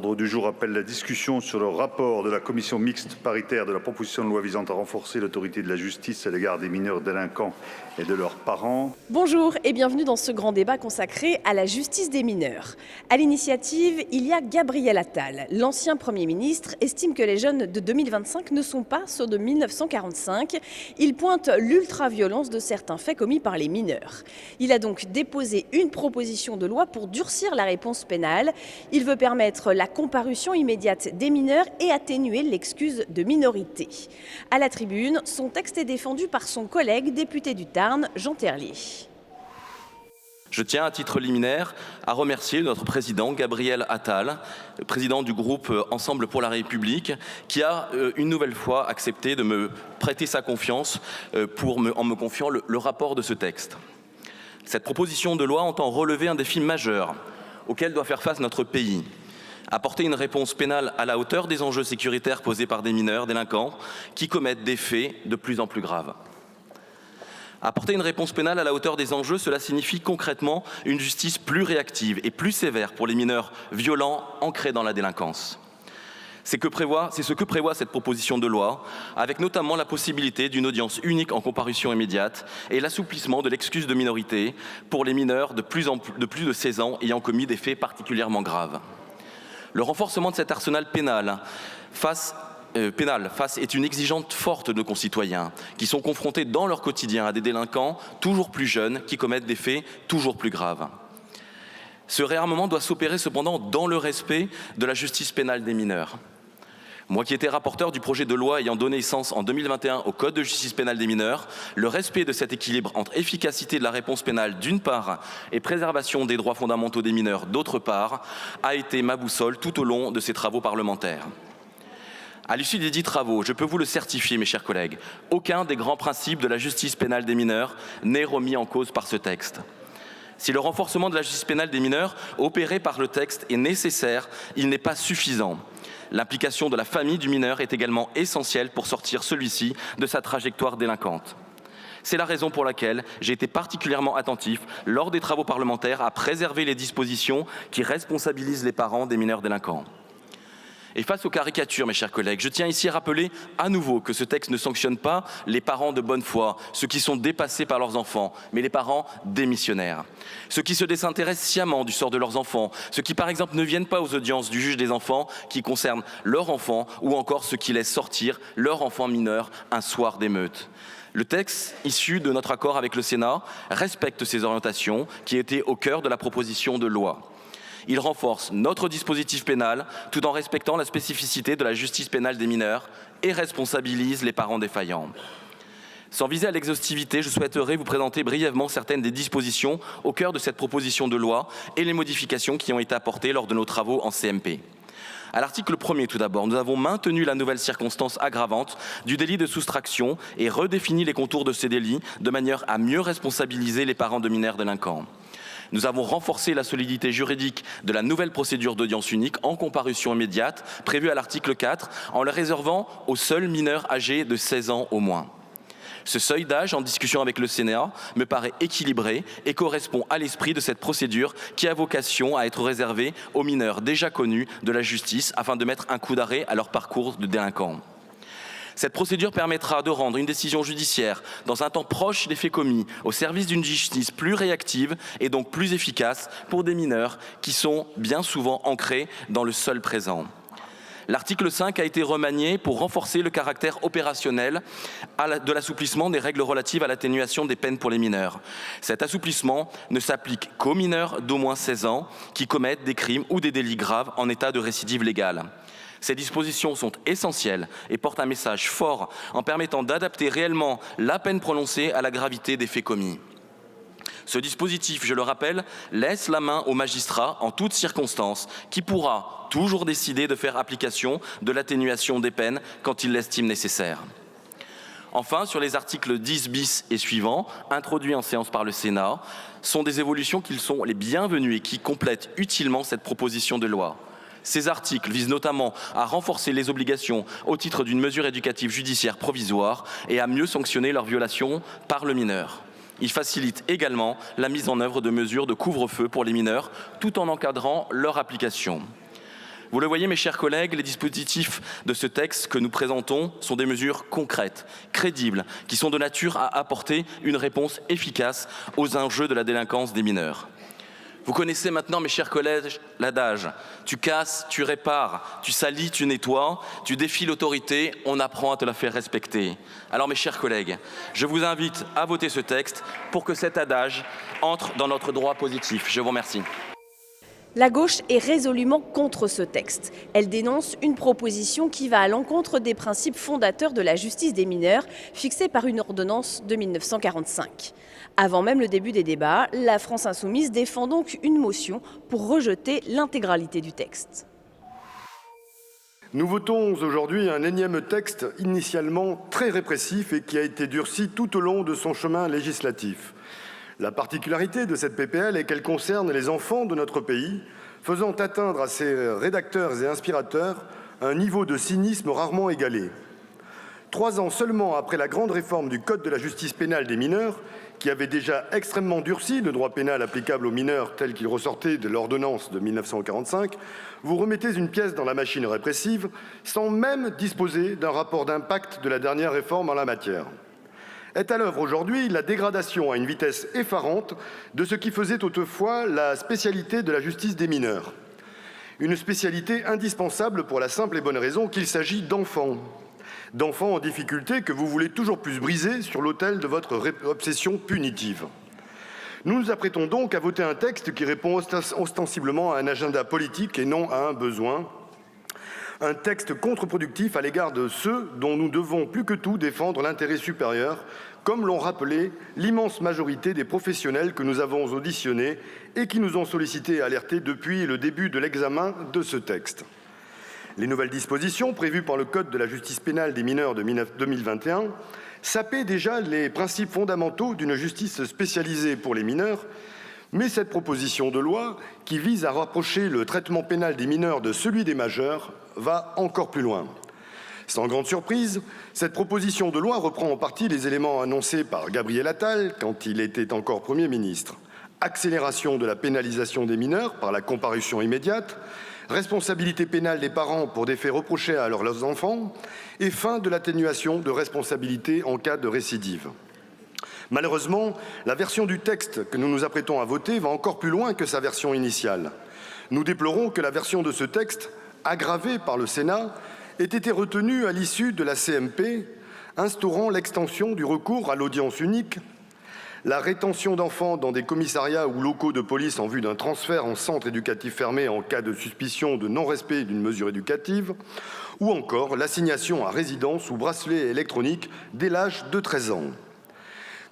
L'ordre du jour appelle la discussion sur le rapport de la commission mixte paritaire de la proposition de loi visant à renforcer l'autorité de la justice à l'égard des mineurs délinquants et de leurs parents. Bonjour et bienvenue dans ce grand débat consacré à la justice des mineurs. À l'initiative, il y a Gabriel Attal. L'ancien Premier ministre estime que les jeunes de 2025 ne sont pas ceux de 1945. Il pointe l'ultra-violence de certains faits commis par les mineurs. Il a donc déposé une proposition de loi pour durcir la réponse pénale. Il veut permettre la comparution immédiate des mineurs et atténuer l'excuse de minorité. À la tribune, son texte est défendu par son collègue député du Tarn, Jean Terlier. Je tiens à titre liminaire à remercier notre président Gabriel Attal, président du groupe Ensemble pour la République, qui a une nouvelle fois accepté de me prêter sa confiance en me confiant le rapport de ce texte. Cette proposition de loi entend relever un défi majeur auquel doit faire face notre pays. Apporter une réponse pénale à la hauteur des enjeux sécuritaires posés par des mineurs délinquants qui commettent des faits de plus en plus graves. Apporter une réponse pénale à la hauteur des enjeux, cela signifie concrètement une justice plus réactive et plus sévère pour les mineurs violents ancrés dans la délinquance. C'est ce que prévoit cette proposition de loi, avec notamment la possibilité d'une audience unique en comparution immédiate et l'assouplissement de l'excuse de minorité pour les mineurs de plus de 16 ans ayant commis des faits particulièrement graves. Le renforcement de cet arsenal pénal face est une exigence forte de nos concitoyens qui sont confrontés dans leur quotidien à des délinquants toujours plus jeunes qui commettent des faits toujours plus graves. Ce réarmement doit s'opérer cependant dans le respect de la justice pénale des mineurs. Moi qui étais rapporteur du projet de loi ayant donné naissance en 2021 au Code de justice pénale des mineurs, le respect de cet équilibre entre efficacité de la réponse pénale d'une part et préservation des droits fondamentaux des mineurs d'autre part a été ma boussole tout au long de ces travaux parlementaires. À l'issue des dits travaux, je peux vous le certifier, mes chers collègues, aucun des grands principes de la justice pénale des mineurs n'est remis en cause par ce texte. Si le renforcement de la justice pénale des mineurs opéré par le texte est nécessaire, il n'est pas suffisant. L'implication de la famille du mineur est également essentielle pour sortir celui-ci de sa trajectoire délinquante. C'est la raison pour laquelle j'ai été particulièrement attentif, lors des travaux parlementaires, à préserver les dispositions qui responsabilisent les parents des mineurs délinquants. Et face aux caricatures, mes chers collègues, je tiens ici à rappeler à nouveau que ce texte ne sanctionne pas les parents de bonne foi, ceux qui sont dépassés par leurs enfants, mais les parents démissionnaires. Ceux qui se désintéressent sciemment du sort de leurs enfants, ceux qui par exemple ne viennent pas aux audiences du juge des enfants qui concernent leur enfant, ou encore ceux qui laissent sortir leur enfant mineur un soir d'émeute. Le texte issu de notre accord avec le Sénat respecte ces orientations qui étaient au cœur de la proposition de loi. Il renforce notre dispositif pénal tout en respectant la spécificité de la justice pénale des mineurs et responsabilise les parents défaillants. Sans viser à l'exhaustivité, je souhaiterais vous présenter brièvement certaines des dispositions au cœur de cette proposition de loi et les modifications qui ont été apportées lors de nos travaux en CMP. À l'article 1er tout d'abord, nous avons maintenu la nouvelle circonstance aggravante du délit de soustraction et redéfini les contours de ces délits de manière à mieux responsabiliser les parents de mineurs délinquants. Nous avons renforcé la solidité juridique de la nouvelle procédure d'audience unique en comparution immédiate prévue à l'article 4 en le réservant aux seuls mineurs âgés de 16 ans au moins. Ce seuil d'âge, en discussion avec le Sénat, me paraît équilibré et correspond à l'esprit de cette procédure qui a vocation à être réservée aux mineurs déjà connus de la justice afin de mettre un coup d'arrêt à leur parcours de délinquants. Cette procédure permettra de rendre une décision judiciaire dans un temps proche des faits commis au service d'une justice plus réactive et donc plus efficace pour des mineurs qui sont bien souvent ancrés dans le seul présent. L'article 5 a été remanié pour renforcer le caractère opérationnel de l'assouplissement des règles relatives à l'atténuation des peines pour les mineurs. Cet assouplissement ne s'applique qu'aux mineurs d'au moins 16 ans qui commettent des crimes ou des délits graves en état de récidive légale. Ces dispositions sont essentielles et portent un message fort en permettant d'adapter réellement la peine prononcée à la gravité des faits commis. Ce dispositif, je le rappelle, laisse la main au magistrat en toutes circonstances, qui pourra toujours décider de faire application de l'atténuation des peines quand il l'estime nécessaire. Enfin, sur les articles 10 bis et suivants, introduits en séance par le Sénat, sont des évolutions qui sont les bienvenues et qui complètent utilement cette proposition de loi. Ces articles visent notamment à renforcer les obligations au titre d'une mesure éducative judiciaire provisoire et à mieux sanctionner leur violation par le mineur. Ils facilitent également la mise en œuvre de mesures de couvre-feu pour les mineurs tout en encadrant leur application. Vous le voyez, mes chers collègues, les dispositifs de ce texte que nous présentons sont des mesures concrètes, crédibles, qui sont de nature à apporter une réponse efficace aux enjeux de la délinquance des mineurs. Vous connaissez maintenant, mes chers collègues, l'adage « tu casses, tu répares, tu salis, tu nettoies, tu défies l'autorité, on apprend à te la faire respecter ». Alors, mes chers collègues, je vous invite à voter ce texte pour que cet adage entre dans notre droit positif. Je vous remercie. La gauche est résolument contre ce texte. Elle dénonce une proposition qui va à l'encontre des principes fondateurs de la justice des mineurs fixés par une ordonnance de 1945. Avant même le début des débats, la France insoumise défend donc une motion pour rejeter l'intégralité du texte. Nous votons aujourd'hui un énième texte initialement très répressif et qui a été durci tout au long de son chemin législatif. La particularité de cette PPL est qu'elle concerne les enfants de notre pays, faisant atteindre à ses rédacteurs et inspirateurs un niveau de cynisme rarement égalé. 3 ans seulement après la grande réforme du Code de la justice pénale des mineurs, qui avait déjà extrêmement durci le droit pénal applicable aux mineurs tel qu'il ressortait de l'ordonnance de 1945, vous remettez une pièce dans la machine répressive sans même disposer d'un rapport d'impact de la dernière réforme en la matière. Est à l'œuvre aujourd'hui la dégradation à une vitesse effarante de ce qui faisait autrefois la spécialité de la justice des mineurs. Une spécialité indispensable pour la simple et bonne raison qu'il s'agit d'enfants. D'enfants en difficulté que vous voulez toujours plus briser sur l'autel de votre obsession punitive. Nous nous apprêtons donc à voter un texte qui répond ostensiblement à un agenda politique et non à un besoin. Un texte contre-productif à l'égard de ceux dont nous devons plus que tout défendre l'intérêt supérieur, comme l'ont rappelé l'immense majorité des professionnels que nous avons auditionnés et qui nous ont sollicités et alertés depuis le début de l'examen de ce texte. Les nouvelles dispositions prévues par le Code de la justice pénale des mineurs de 2021 sapaient déjà les principes fondamentaux d'une justice spécialisée pour les mineurs, mais cette proposition de loi, qui vise à rapprocher le traitement pénal des mineurs de celui des majeurs, va encore plus loin. Sans grande surprise, cette proposition de loi reprend en partie les éléments annoncés par Gabriel Attal quand il était encore Premier ministre. Accélération de la pénalisation des mineurs par la comparution immédiate, responsabilité pénale des parents pour des faits reprochés à leurs enfants et fin de l'atténuation de responsabilité en cas de récidive. Malheureusement, la version du texte que nous nous apprêtons à voter va encore plus loin que sa version initiale. Nous déplorons que la version de ce texte, aggravée par le Sénat, ait été retenue à l'issue de la CMP, instaurant l'extension du recours à l'audience unique, la rétention d'enfants dans des commissariats ou locaux de police en vue d'un transfert en centre éducatif fermé en cas de suspicion de non-respect d'une mesure éducative, ou encore l'assignation à résidence ou bracelet électronique dès l'âge de 13 ans.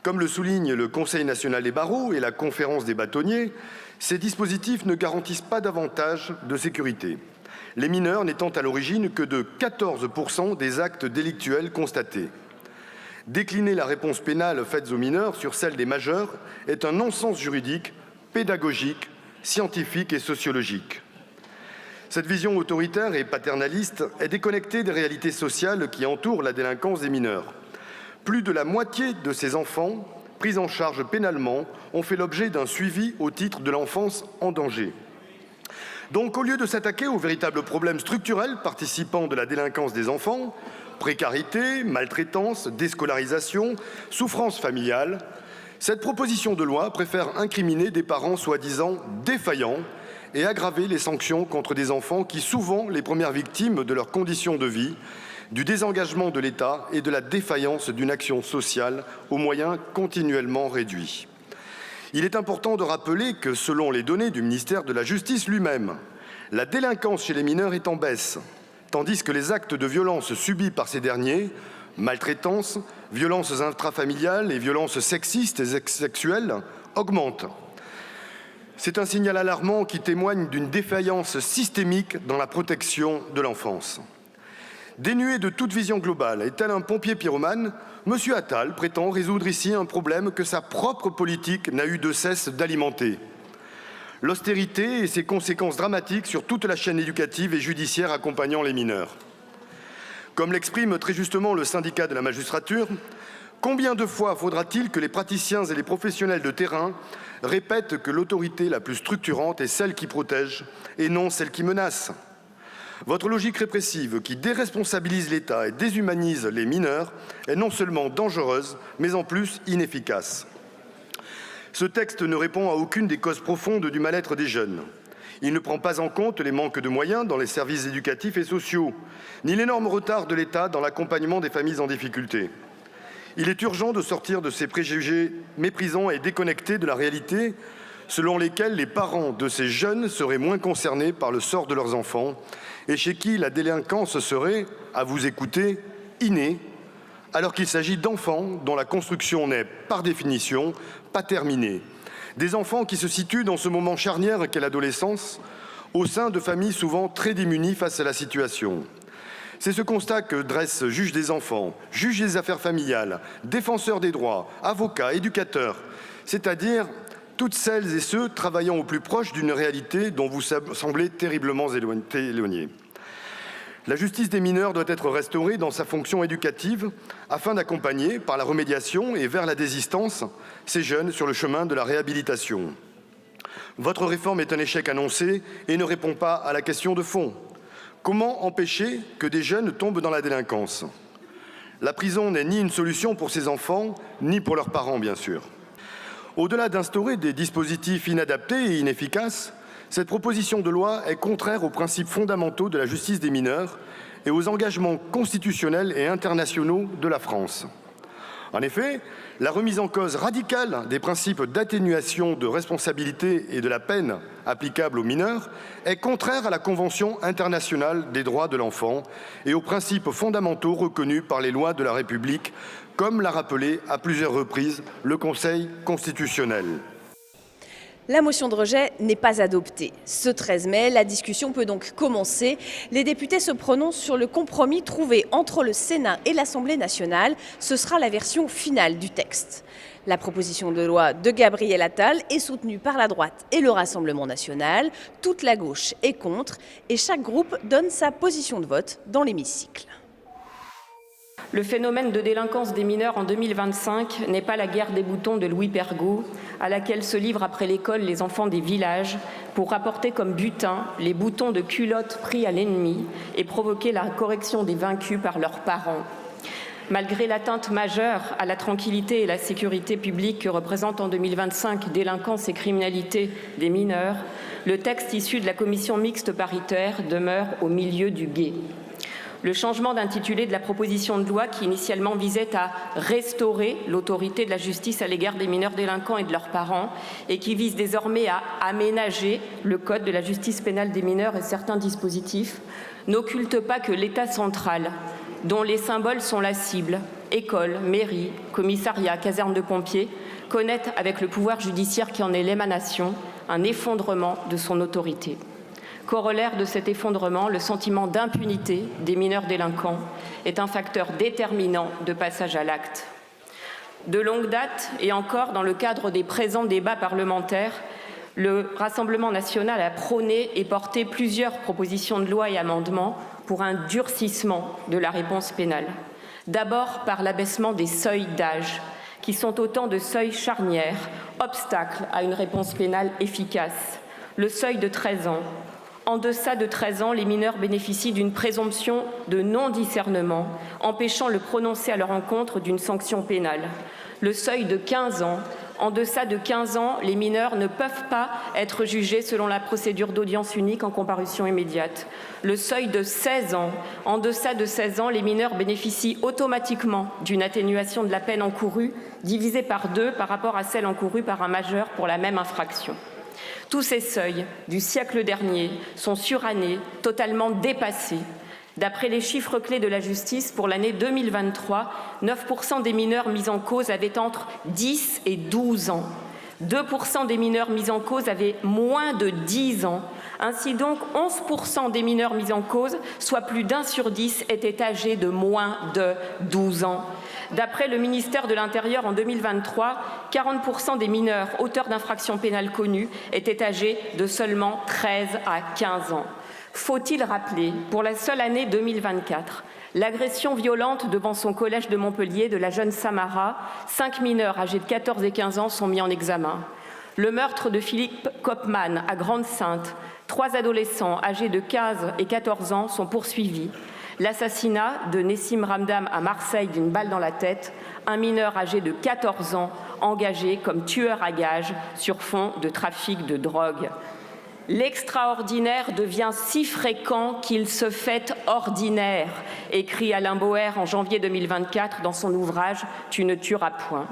Comme le souligne le Conseil national des barreaux et la Conférence des bâtonniers, ces dispositifs ne garantissent pas davantage de sécurité, les mineurs n'étant à l'origine que de 14% des actes délictuels constatés. Décliner la réponse pénale faite aux mineurs sur celle des majeurs est un non-sens juridique, pédagogique, scientifique et sociologique. Cette vision autoritaire et paternaliste est déconnectée des réalités sociales qui entourent la délinquance des mineurs. Plus de la moitié de ces enfants, pris en charge pénalement, ont fait l'objet d'un suivi au titre de l'enfance en danger. Donc, au lieu de s'attaquer aux véritables problèmes structurels participant de la délinquance des enfants, précarité, maltraitance, déscolarisation, souffrance familiale, cette proposition de loi préfère incriminer des parents soi-disant défaillants et aggraver les sanctions contre des enfants qui, souvent les premières victimes de leurs conditions de vie, du désengagement de l'État et de la défaillance d'une action sociale aux moyens continuellement réduits. Il est important de rappeler que, selon les données du ministère de la Justice lui-même, la délinquance chez les mineurs est en baisse, tandis que les actes de violence subis par ces derniers, maltraitance, violences intrafamiliales et violences sexistes et sexuelles, augmentent. C'est un signal alarmant qui témoigne d'une défaillance systémique dans la protection de l'enfance. Dénué de toute vision globale et tel un pompier pyromane, M. Attal prétend résoudre ici un problème que sa propre politique n'a eu de cesse d'alimenter. L'austérité et ses conséquences dramatiques sur toute la chaîne éducative et judiciaire accompagnant les mineurs. Comme l'exprime très justement le syndicat de la magistrature, combien de fois faudra-t-il que les praticiens et les professionnels de terrain répètent que l'autorité la plus structurante est celle qui protège et non celle qui menace ? Votre logique répressive qui déresponsabilise l'État et déshumanise les mineurs est non seulement dangereuse, mais en plus inefficace. Ce texte ne répond à aucune des causes profondes du mal-être des jeunes. Il ne prend pas en compte les manques de moyens dans les services éducatifs et sociaux, ni l'énorme retard de l'État dans l'accompagnement des familles en difficulté. Il est urgent de sortir de ces préjugés méprisants et déconnectés de la réalité, selon lesquels les parents de ces jeunes seraient moins concernés par le sort de leurs enfants et chez qui la délinquance serait, à vous écouter, innée, alors qu'il s'agit d'enfants dont la construction n'est, par définition, pas terminée. Des enfants qui se situent dans ce moment charnière qu'est l'adolescence, au sein de familles souvent très démunies face à la situation. C'est ce constat que dressent juges des enfants, juges des affaires familiales, défenseurs des droits, avocats, éducateurs, c'est-à-dire toutes celles et ceux travaillant au plus proche d'une réalité dont vous semblez terriblement éloignés. La justice des mineurs doit être restaurée dans sa fonction éducative afin d'accompagner, par la remédiation et vers la désistance, ces jeunes sur le chemin de la réhabilitation. Votre réforme est un échec annoncé et ne répond pas à la question de fond. Comment empêcher que des jeunes tombent dans la délinquance? La prison n'est ni une solution pour ces enfants, ni pour leurs parents, bien sûr. Au-delà d'instaurer des dispositifs inadaptés et inefficaces, cette proposition de loi est contraire aux principes fondamentaux de la justice des mineurs et aux engagements constitutionnels et internationaux de la France. En effet, la remise en cause radicale des principes d'atténuation de responsabilité et de la peine applicable aux mineurs est contraire à la Convention internationale des droits de l'enfant et aux principes fondamentaux reconnus par les lois de la République, comme l'a rappelé à plusieurs reprises le Conseil constitutionnel. La motion de rejet n'est pas adoptée. Ce 13 mai, la discussion peut donc commencer. Les députés se prononcent sur le compromis trouvé entre le Sénat et l'Assemblée nationale. Ce sera la version finale du texte. La proposition de loi de Gabriel Attal est soutenue par la droite et le Rassemblement national. Toute la gauche est contre et chaque groupe donne sa position de vote dans l'hémicycle. Le phénomène de délinquance des mineurs en 2025 n'est pas la guerre des boutons de Louis Pergaud, à laquelle se livrent après l'école les enfants des villages pour rapporter comme butin les boutons de culottes pris à l'ennemi et provoquer la correction des vaincus par leurs parents. Malgré l'atteinte majeure à la tranquillité et la sécurité publique que représentent en 2025 délinquance et criminalité des mineurs, le texte issu de la commission mixte paritaire demeure au milieu du gué. Le changement d'intitulé de la proposition de loi qui initialement visait à restaurer l'autorité de la justice à l'égard des mineurs délinquants et de leurs parents et qui vise désormais à aménager le code de la justice pénale des mineurs et certains dispositifs n'occulte pas que l'État central, dont les symboles sont la cible, école, mairie, commissariat, caserne de pompiers, connaît avec le pouvoir judiciaire qui en est l'émanation un effondrement de son autorité. Corollaire de cet effondrement, le sentiment d'impunité des mineurs délinquants est un facteur déterminant de passage à l'acte. De longue date, et encore dans le cadre des présents débats parlementaires, le Rassemblement national a prôné et porté plusieurs propositions de loi et amendements pour un durcissement de la réponse pénale. D'abord par l'abaissement des seuils d'âge, qui sont autant de seuils charnières, obstacles à une réponse pénale efficace. Le seuil de 13 ans. En deçà de 13 ans, les mineurs bénéficient d'une présomption de non-discernement, empêchant le prononcé à leur encontre d'une sanction pénale. Le seuil de 15 ans. En deçà de 15 ans, les mineurs ne peuvent pas être jugés selon la procédure d'audience unique en comparution immédiate. Le seuil de 16 ans. En deçà de 16 ans, les mineurs bénéficient automatiquement d'une atténuation de la peine encourue, divisée par 2 par rapport à celle encourue par un majeur pour la même infraction. Tous ces seuils du siècle dernier sont surannés, totalement dépassés. D'après les chiffres clés de la justice, pour l'année 2023, 9% des mineurs mis en cause avaient entre 10 et 12 ans. 2% des mineurs mis en cause avaient moins de 10 ans. Ainsi donc, 11% des mineurs mis en cause, soit plus d'1 sur 10, étaient âgés de moins de 12 ans. D'après le ministère de l'Intérieur, en 2023, 40% des mineurs auteurs d'infractions pénales connues étaient âgés de seulement 13 à 15 ans. Faut-il rappeler, pour la seule année 2024, l'agression violente devant son collège de Montpellier de la jeune Samara, 5 mineurs âgés de 14 et 15 ans sont mis en examen. Le meurtre de Philippe Kopman à Grande-Synthe, 3 adolescents âgés de 15 et 14 ans sont poursuivis. L'assassinat de Nessim Ramdam à Marseille d'une balle dans la tête, un mineur âgé de 14 ans engagé comme tueur à gages sur fond de trafic de drogue. L'extraordinaire devient si fréquent qu'il se fait ordinaire, écrit Alain Boer en janvier 2024 dans son ouvrage « Tu ne tueras point ».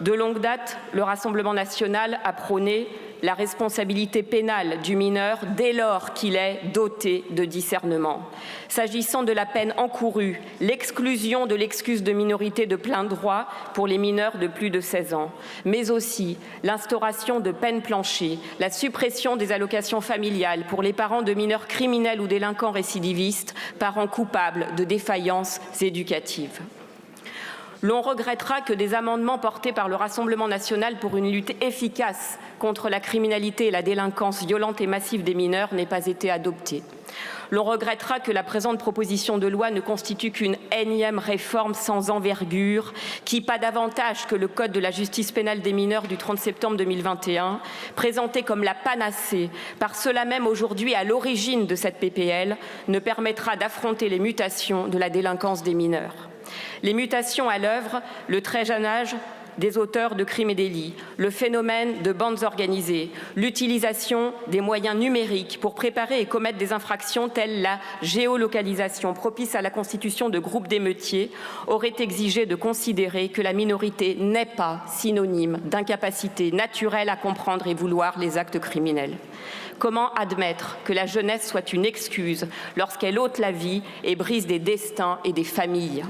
De longue date, le Rassemblement national a prôné la responsabilité pénale du mineur dès lors qu'il est doté de discernement. S'agissant de la peine encourue, l'exclusion de l'excuse de minorité de plein droit pour les mineurs de plus de 16 ans, mais aussi l'instauration de peines planchers, la suppression des allocations familiales pour les parents de mineurs criminels ou délinquants récidivistes, parents coupables de défaillances éducatives. L'on regrettera que des amendements portés par le Rassemblement national pour une lutte efficace contre la criminalité et la délinquance violente et massive des mineurs n'aient pas été adoptés. L'on regrettera que la présente proposition de loi ne constitue qu'une énième réforme sans envergure qui, pas davantage que le Code de la justice pénale des mineurs du 30 septembre 2021, présenté comme la panacée par ceux-là même aujourd'hui à l'origine de cette PPL, ne permettra d'affronter les mutations de la délinquance des mineurs. Les mutations à l'œuvre, le très jeune âge des auteurs de crimes et délits, le phénomène de bandes organisées, l'utilisation des moyens numériques pour préparer et commettre des infractions telles la géolocalisation propice à la constitution de groupes d'émeutiers auraient exigé de considérer que la minorité n'est pas synonyme d'incapacité naturelle à comprendre et vouloir les actes criminels. Comment admettre que la jeunesse soit une excuse lorsqu'elle ôte la vie et brise des destins et des familles?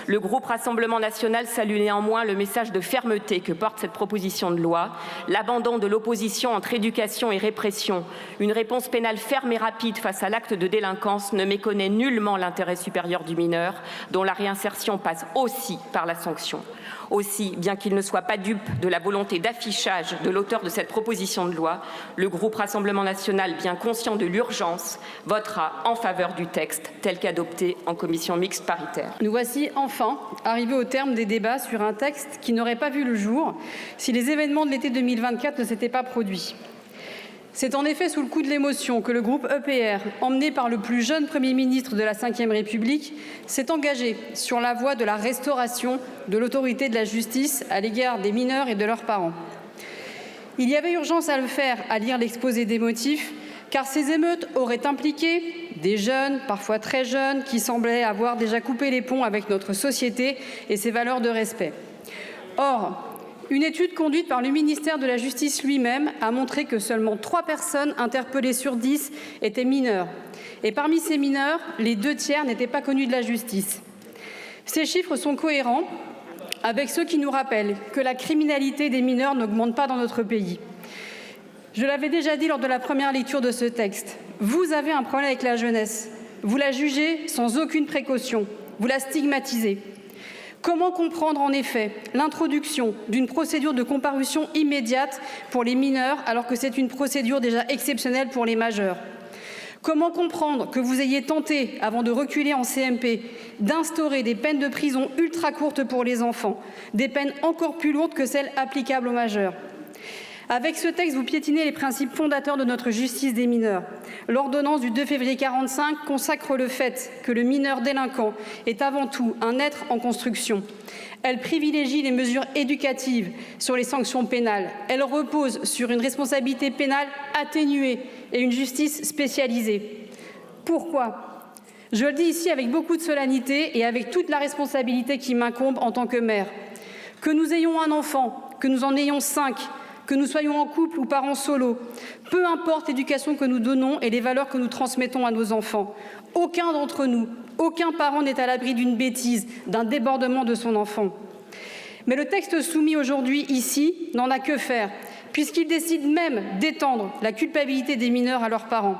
Le groupe Rassemblement national salue néanmoins le message de fermeté que porte cette proposition de loi, l'abandon de l'opposition entre éducation et répression. Une réponse pénale ferme et rapide face à l'acte de délinquance ne méconnaît nullement l'intérêt supérieur du mineur, dont la réinsertion passe aussi par la sanction. Aussi, bien qu'il ne soit pas dupe de la volonté d'affichage de l'auteur de cette proposition de loi, le groupe Rassemblement national, bien conscient de l'urgence, votera en faveur du texte tel qu'adopté en commission mixte paritaire. Nous voici enfin arrivés au terme des débats sur un texte qui n'aurait pas vu le jour si les événements de l'été 2024 ne s'étaient pas produits. C'est en effet sous le coup de l'émotion que le groupe EPR, emmené par le plus jeune Premier ministre de la Ve République, s'est engagé sur la voie de la restauration de l'autorité de la justice à l'égard des mineurs et de leurs parents. Il y avait urgence à le faire, à lire l'exposé des motifs, car ces émeutes auraient impliqué des jeunes, parfois très jeunes, qui semblaient avoir déjà coupé les ponts avec notre société et ses valeurs de respect. Or, une étude conduite par le ministère de la Justice lui-même a montré que seulement 3 personnes interpellées sur 10 étaient mineures. Et parmi ces mineurs, les 2 tiers n'étaient pas connus de la justice. Ces chiffres sont cohérents avec ceux qui nous rappellent que la criminalité des mineurs n'augmente pas dans notre pays. Je l'avais déjà dit lors de la première lecture de ce texte. Vous avez un problème avec la jeunesse. Vous la jugez sans aucune précaution. Vous la stigmatisez. Comment comprendre en effet l'introduction d'une procédure de comparution immédiate pour les mineurs alors que c'est une procédure déjà exceptionnelle pour les majeurs? Comment comprendre que vous ayez tenté, avant de reculer en CMP, d'instaurer des peines de prison ultra courtes pour les enfants, des peines encore plus lourdes que celles applicables aux majeurs? Avec ce texte, vous piétinez les principes fondateurs de notre justice des mineurs. L'ordonnance du 2 février 1945 consacre le fait que le mineur délinquant est avant tout un être en construction. Elle privilégie les mesures éducatives sur les sanctions pénales. Elle repose sur une responsabilité pénale atténuée et une justice spécialisée. Pourquoi? Je le dis ici avec beaucoup de solennité et avec toute la responsabilité qui m'incombe en tant que mère. Que nous ayons un enfant, que nous en ayons 5, que nous soyons en couple ou parents solo, peu importe l'éducation que nous donnons et les valeurs que nous transmettons à nos enfants, aucun d'entre nous, aucun parent n'est à l'abri d'une bêtise, d'un débordement de son enfant. Mais le texte soumis aujourd'hui ici n'en a que faire, puisqu'il décide même d'étendre la culpabilité des mineurs à leurs parents.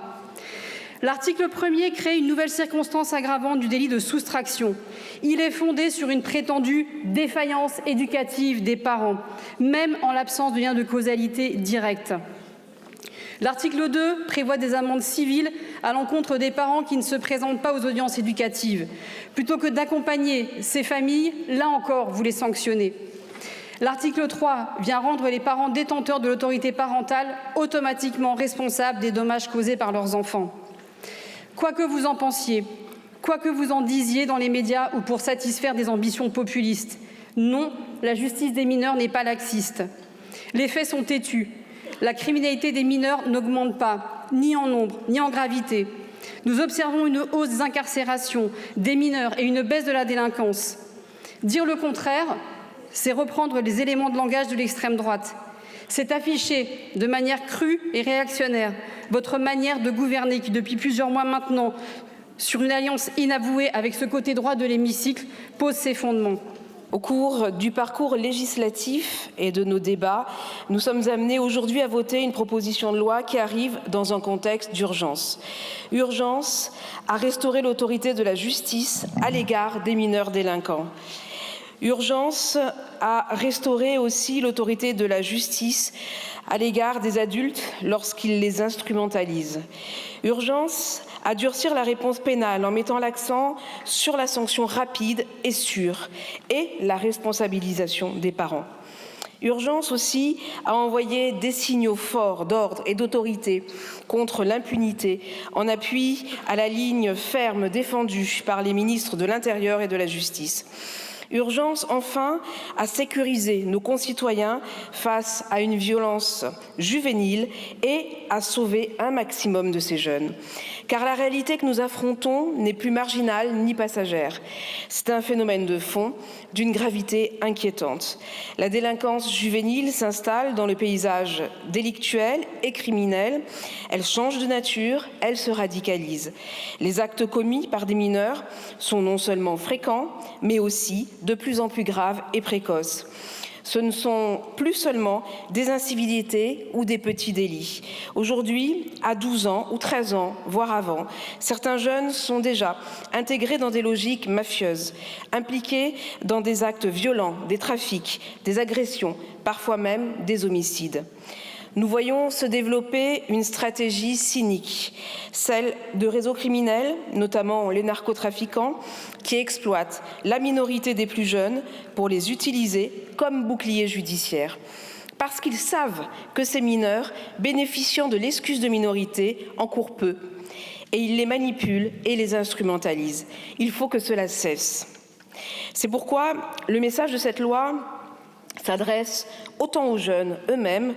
L'article 1er crée une nouvelle circonstance aggravante du délit de soustraction. Il est fondé sur une prétendue défaillance éducative des parents, même en l'absence de lien de causalité directe. L'article 2 prévoit des amendes civiles à l'encontre des parents qui ne se présentent pas aux audiences éducatives. Plutôt que d'accompagner ces familles, là encore, vous les sanctionnez. L'article 3 vient rendre les parents détenteurs de l'autorité parentale automatiquement responsables des dommages causés par leurs enfants. Quoi que vous en pensiez, quoi que vous en disiez dans les médias ou pour satisfaire des ambitions populistes, non, la justice des mineurs n'est pas laxiste. Les faits sont têtus. La criminalité des mineurs n'augmente pas, ni en nombre, ni en gravité. Nous observons une hausse des incarcérations des mineurs et une baisse de la délinquance. Dire le contraire, c'est reprendre les éléments de langage de l'extrême droite. C'est afficher de manière crue et réactionnaire votre manière de gouverner qui, depuis plusieurs mois maintenant, sur une alliance inavouée avec ce côté droit de l'hémicycle, pose ses fondements. Au cours du parcours législatif et de nos débats, nous sommes amenés aujourd'hui à voter une proposition de loi qui arrive dans un contexte d'urgence. Urgence à restaurer l'autorité de la justice à l'égard des mineurs délinquants. Urgence à restaurer aussi l'autorité de la justice à l'égard des adultes lorsqu'ils les instrumentalisent. Urgence à durcir la réponse pénale en mettant l'accent sur la sanction rapide et sûre et la responsabilisation des parents. Urgence aussi à envoyer des signaux forts d'ordre et d'autorité contre l'impunité en appui à la ligne ferme défendue par les ministres de l'Intérieur et de la Justice. Urgence, enfin, à sécuriser nos concitoyens face à une violence juvénile et à sauver un maximum de ces jeunes. Car la réalité que nous affrontons n'est plus marginale ni passagère. C'est un phénomène de fond d'une gravité inquiétante. La délinquance juvénile s'installe dans le paysage délictuel et criminel. Elle change de nature, elle se radicalise. Les actes commis par des mineurs sont non seulement fréquents, mais aussi de plus en plus graves et précoces. Ce ne sont plus seulement des incivilités ou des petits délits. Aujourd'hui, à 12 ans ou 13 ans, voire avant, certains jeunes sont déjà intégrés dans des logiques mafieuses, impliqués dans des actes violents, des trafics, des agressions, parfois même des homicides. Nous voyons se développer une stratégie cynique, celle de réseaux criminels, notamment les narcotrafiquants, qui exploitent la minorité des plus jeunes pour les utiliser comme bouclier judiciaire. Parce qu'ils savent que ces mineurs, bénéficiant de l'excuse de minorité, encourent peu. Et ils les manipulent et les instrumentalisent. Il faut que cela cesse. C'est pourquoi le message de cette loi s'adresse autant aux jeunes eux-mêmes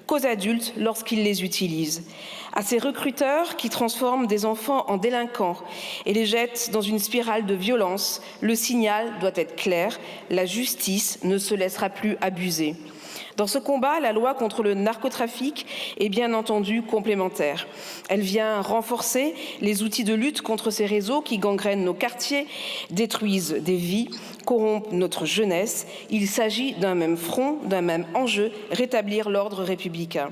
qu'aux adultes lorsqu'ils les utilisent. À ces recruteurs qui transforment des enfants en délinquants et les jettent dans une spirale de violence, le signal doit être clair, la justice ne se laissera plus abuser. Dans ce combat, la loi contre le narcotrafic est bien entendu complémentaire. Elle vient renforcer les outils de lutte contre ces réseaux qui gangrènent nos quartiers, détruisent des vies, corrompent notre jeunesse. Il s'agit d'un même front, d'un même enjeu, rétablir l'ordre républicain.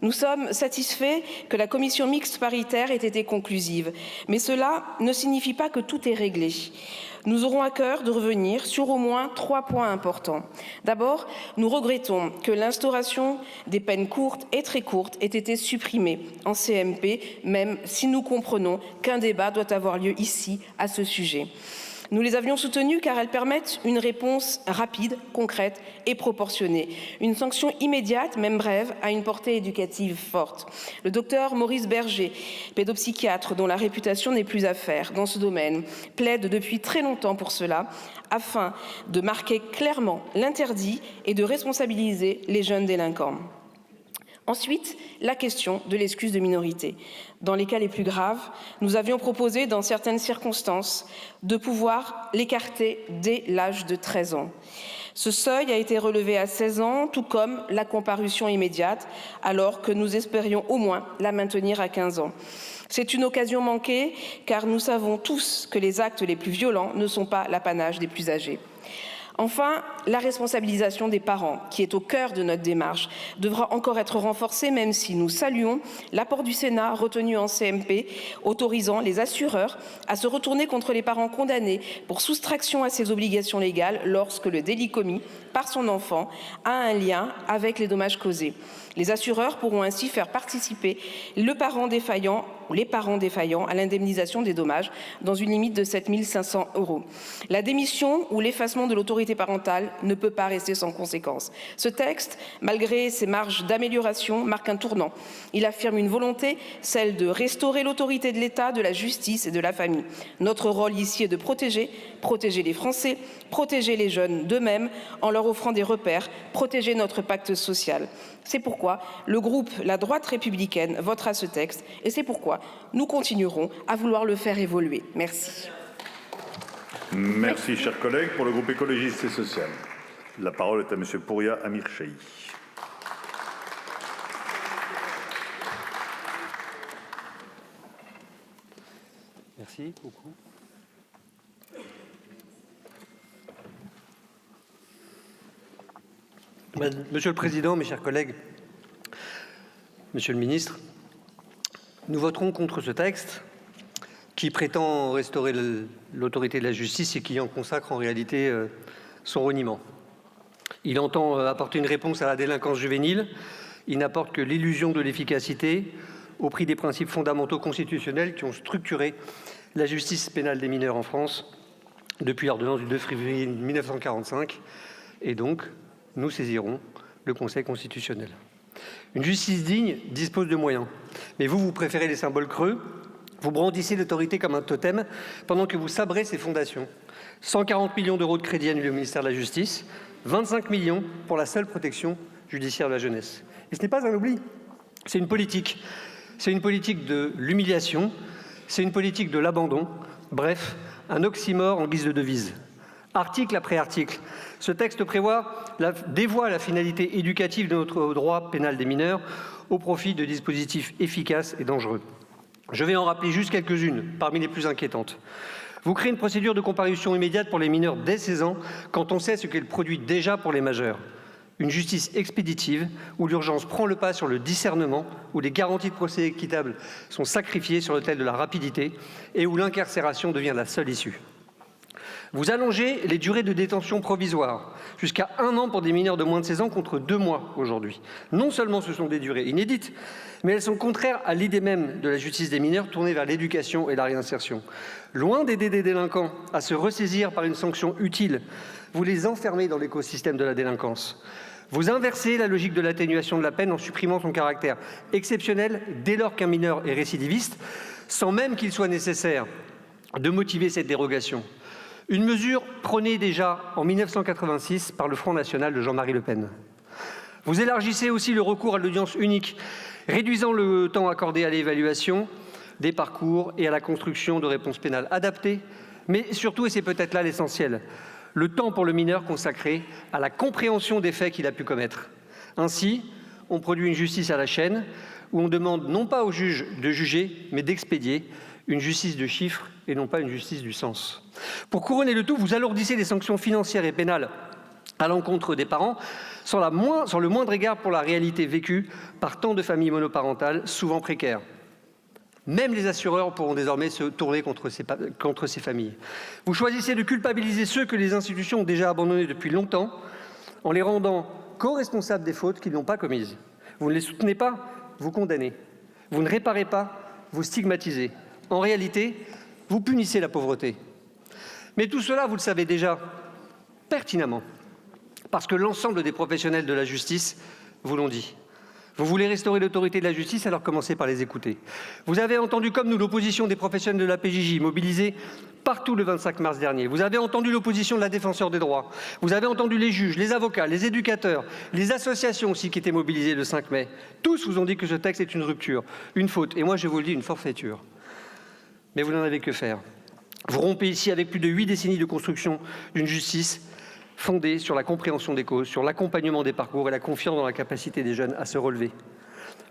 Nous sommes satisfaits que la commission mixte paritaire ait été conclusive, mais cela ne signifie pas que tout est réglé. Nous aurons à cœur de revenir sur au moins 3 points importants. D'abord, nous regrettons que l'instauration des peines courtes et très courtes ait été supprimée en CMP, même si nous comprenons qu'un débat doit avoir lieu ici à ce sujet. Nous les avions soutenues car elles permettent une réponse rapide, concrète et proportionnée. Une sanction immédiate, même brève, a une portée éducative forte. Le docteur Maurice Berger, pédopsychiatre dont la réputation n'est plus à faire dans ce domaine, plaide depuis très longtemps pour cela, afin de marquer clairement l'interdit et de responsabiliser les jeunes délinquants. Ensuite, la question de l'excuse de minorité. Dans les cas les plus graves, nous avions proposé, dans certaines circonstances, de pouvoir l'écarter dès l'âge de 13 ans. Ce seuil a été relevé à 16 ans, tout comme la comparution immédiate, alors que nous espérions au moins la maintenir à 15 ans. C'est une occasion manquée, car nous savons tous que les actes les plus violents ne sont pas l'apanage des plus âgés. Enfin, la responsabilisation des parents, qui est au cœur de notre démarche, devra encore être renforcée, même si nous saluons l'apport du Sénat retenu en CMP, autorisant les assureurs à se retourner contre les parents condamnés pour soustraction à ses obligations légales lorsque le délit commis par son enfant a un lien avec les dommages causés. Les assureurs pourront ainsi faire participer le parent défaillant ou les parents défaillants à l'indemnisation des dommages dans une limite de 7 500 €. La démission ou l'effacement de l'autorité parentale ne peut pas rester sans conséquence. Ce texte, malgré ses marges d'amélioration, marque un tournant. Il affirme une volonté, celle de restaurer l'autorité de l'État, de la justice et de la famille. Notre rôle ici est de protéger les Français, protéger les jeunes d'eux-mêmes en leur offrant des repères, protéger notre pacte social. C'est pourquoi le groupe La Droite républicaine votera ce texte et c'est pourquoi nous continuerons à vouloir le faire évoluer. Merci. Merci, chers collègues. Pour le groupe écologiste et social, la parole est à Monsieur Pouria Amirchahi. Merci beaucoup. Monsieur le Président, mes chers collègues, Monsieur le Ministre, nous voterons contre ce texte qui prétend restaurer l'autorité de la justice et qui en consacre en réalité son reniement. Il entend apporter une réponse à la délinquance juvénile. Il n'apporte que l'illusion de l'efficacité au prix des principes fondamentaux constitutionnels qui ont structuré la justice pénale des mineurs en France depuis l'ordonnance du 2 février 1945. Et donc, nous saisirons le Conseil constitutionnel. Une justice digne dispose de moyens. Mais vous préférez les symboles creux. Vous brandissez l'autorité comme un totem pendant que vous sabrez ses fondations. 140 millions d'euros de crédit annulés au ministère de la Justice, 25 millions pour la seule protection judiciaire de la jeunesse. Et ce n'est pas un oubli, c'est une politique. C'est une politique de l'humiliation, c'est une politique de l'abandon. Bref, un oxymore en guise de devise. Article après article, ce texte dévoie la finalité éducative de notre droit pénal des mineurs au profit de dispositifs efficaces et dangereux. Je vais en rappeler juste quelques-unes, parmi les plus inquiétantes. Vous créez une procédure de comparution immédiate pour les mineurs dès 16 ans, quand on sait ce qu'elle produit déjà pour les majeurs. Une justice expéditive, où l'urgence prend le pas sur le discernement, où les garanties de procès équitable sont sacrifiées sur l'autel de la rapidité et où l'incarcération devient la seule issue. Vous allongez les durées de détention provisoire, jusqu'à 1 an pour des mineurs de moins de 16 ans contre 2 mois aujourd'hui. Non seulement ce sont des durées inédites, mais elles sont contraires à l'idée même de la justice des mineurs tournée vers l'éducation et la réinsertion. Loin d'aider des délinquants à se ressaisir par une sanction utile, vous les enfermez dans l'écosystème de la délinquance. Vous inversez la logique de l'atténuation de la peine en supprimant son caractère exceptionnel dès lors qu'un mineur est récidiviste, sans même qu'il soit nécessaire de motiver cette dérogation. Une mesure prônée déjà en 1986 par le Front national de Jean-Marie Le Pen. Vous élargissez aussi le recours à l'audience unique, réduisant le temps accordé à l'évaluation des parcours et à la construction de réponses pénales adaptées, mais surtout, et c'est peut-être là l'essentiel, le temps pour le mineur consacré à la compréhension des faits qu'il a pu commettre. Ainsi, on produit une justice à la chaîne, où on demande non pas au juge de juger, mais d'expédier, une justice de chiffres et non pas une justice du sens. Pour couronner le tout, vous alourdissez les sanctions financières et pénales à l'encontre des parents, sans le moindre égard pour la réalité vécue par tant de familles monoparentales, souvent précaires. Même les assureurs pourront désormais se tourner contre ces familles. Vous choisissez de culpabiliser ceux que les institutions ont déjà abandonnés depuis longtemps, en les rendant co-responsables des fautes qu'ils n'ont pas commises. Vous ne les soutenez pas, vous condamnez. Vous ne réparez pas, vous stigmatisez. En réalité, vous punissez la pauvreté. Mais tout cela, vous le savez déjà pertinemment, parce que l'ensemble des professionnels de la justice vous l'ont dit. Vous voulez restaurer l'autorité de la justice, alors commencez par les écouter. Vous avez entendu, comme nous, l'opposition des professionnels de la PJJ, mobilisés partout le 25 mars dernier. Vous avez entendu l'opposition de la Défenseure des droits. Vous avez entendu les juges, les avocats, les éducateurs, les associations aussi qui étaient mobilisées le 5 mai. Tous vous ont dit que ce texte est une rupture, une faute, et moi je vous le dis, une forfaiture. Mais vous n'en avez que faire. Vous rompez ici avec plus de 8 décennies de construction d'une justice fondée sur la compréhension des causes, sur l'accompagnement des parcours et la confiance dans la capacité des jeunes à se relever.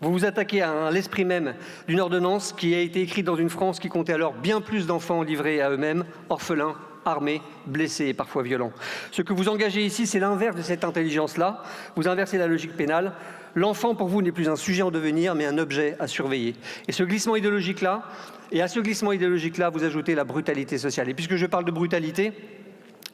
Vous vous attaquez à l'esprit même d'une ordonnance qui a été écrite dans une France qui comptait alors bien plus d'enfants livrés à eux-mêmes, orphelins, armés, blessés et parfois violents. Ce que vous engagez ici, c'est l'inverse de cette intelligence-là. Vous inversez la logique pénale. L'enfant, pour vous, n'est plus un sujet en devenir, mais un objet à surveiller. Et à ce glissement idéologique-là, vous ajoutez la brutalité sociale. Et puisque je parle de brutalité,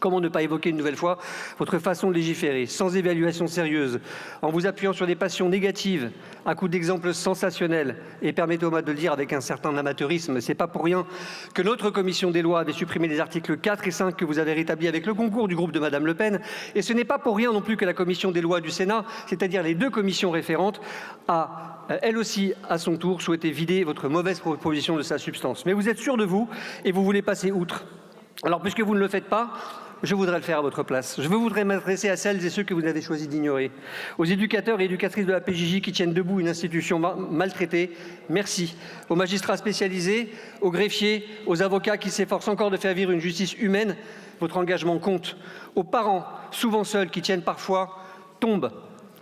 Comment ne pas évoquer une nouvelle fois votre façon de légiférer, sans évaluation sérieuse, en vous appuyant sur des passions négatives, un coup d'exemple sensationnel, et permettez-moi de le dire avec un certain amateurisme, c'est pas pour rien que notre commission des lois avait supprimé les articles 4 et 5 que vous avez rétablis avec le concours du groupe de Madame Le Pen, et ce n'est pas pour rien non plus que la commission des lois du Sénat, c'est-à-dire les deux commissions référentes, a elle aussi à son tour souhaité vider votre mauvaise proposition de sa substance. Mais vous êtes sûr de vous et vous voulez passer outre. Alors puisque vous ne le faites pas, je voudrais le faire à votre place. Je voudrais m'adresser à celles et ceux que vous avez choisi d'ignorer. Aux éducateurs et éducatrices de la PJJ qui tiennent debout une institution maltraitée, merci. Aux magistrats spécialisés, aux greffiers, aux avocats qui s'efforcent encore de faire vivre une justice humaine, votre engagement compte. Aux parents, souvent seuls, qui tiennent parfois, tombent.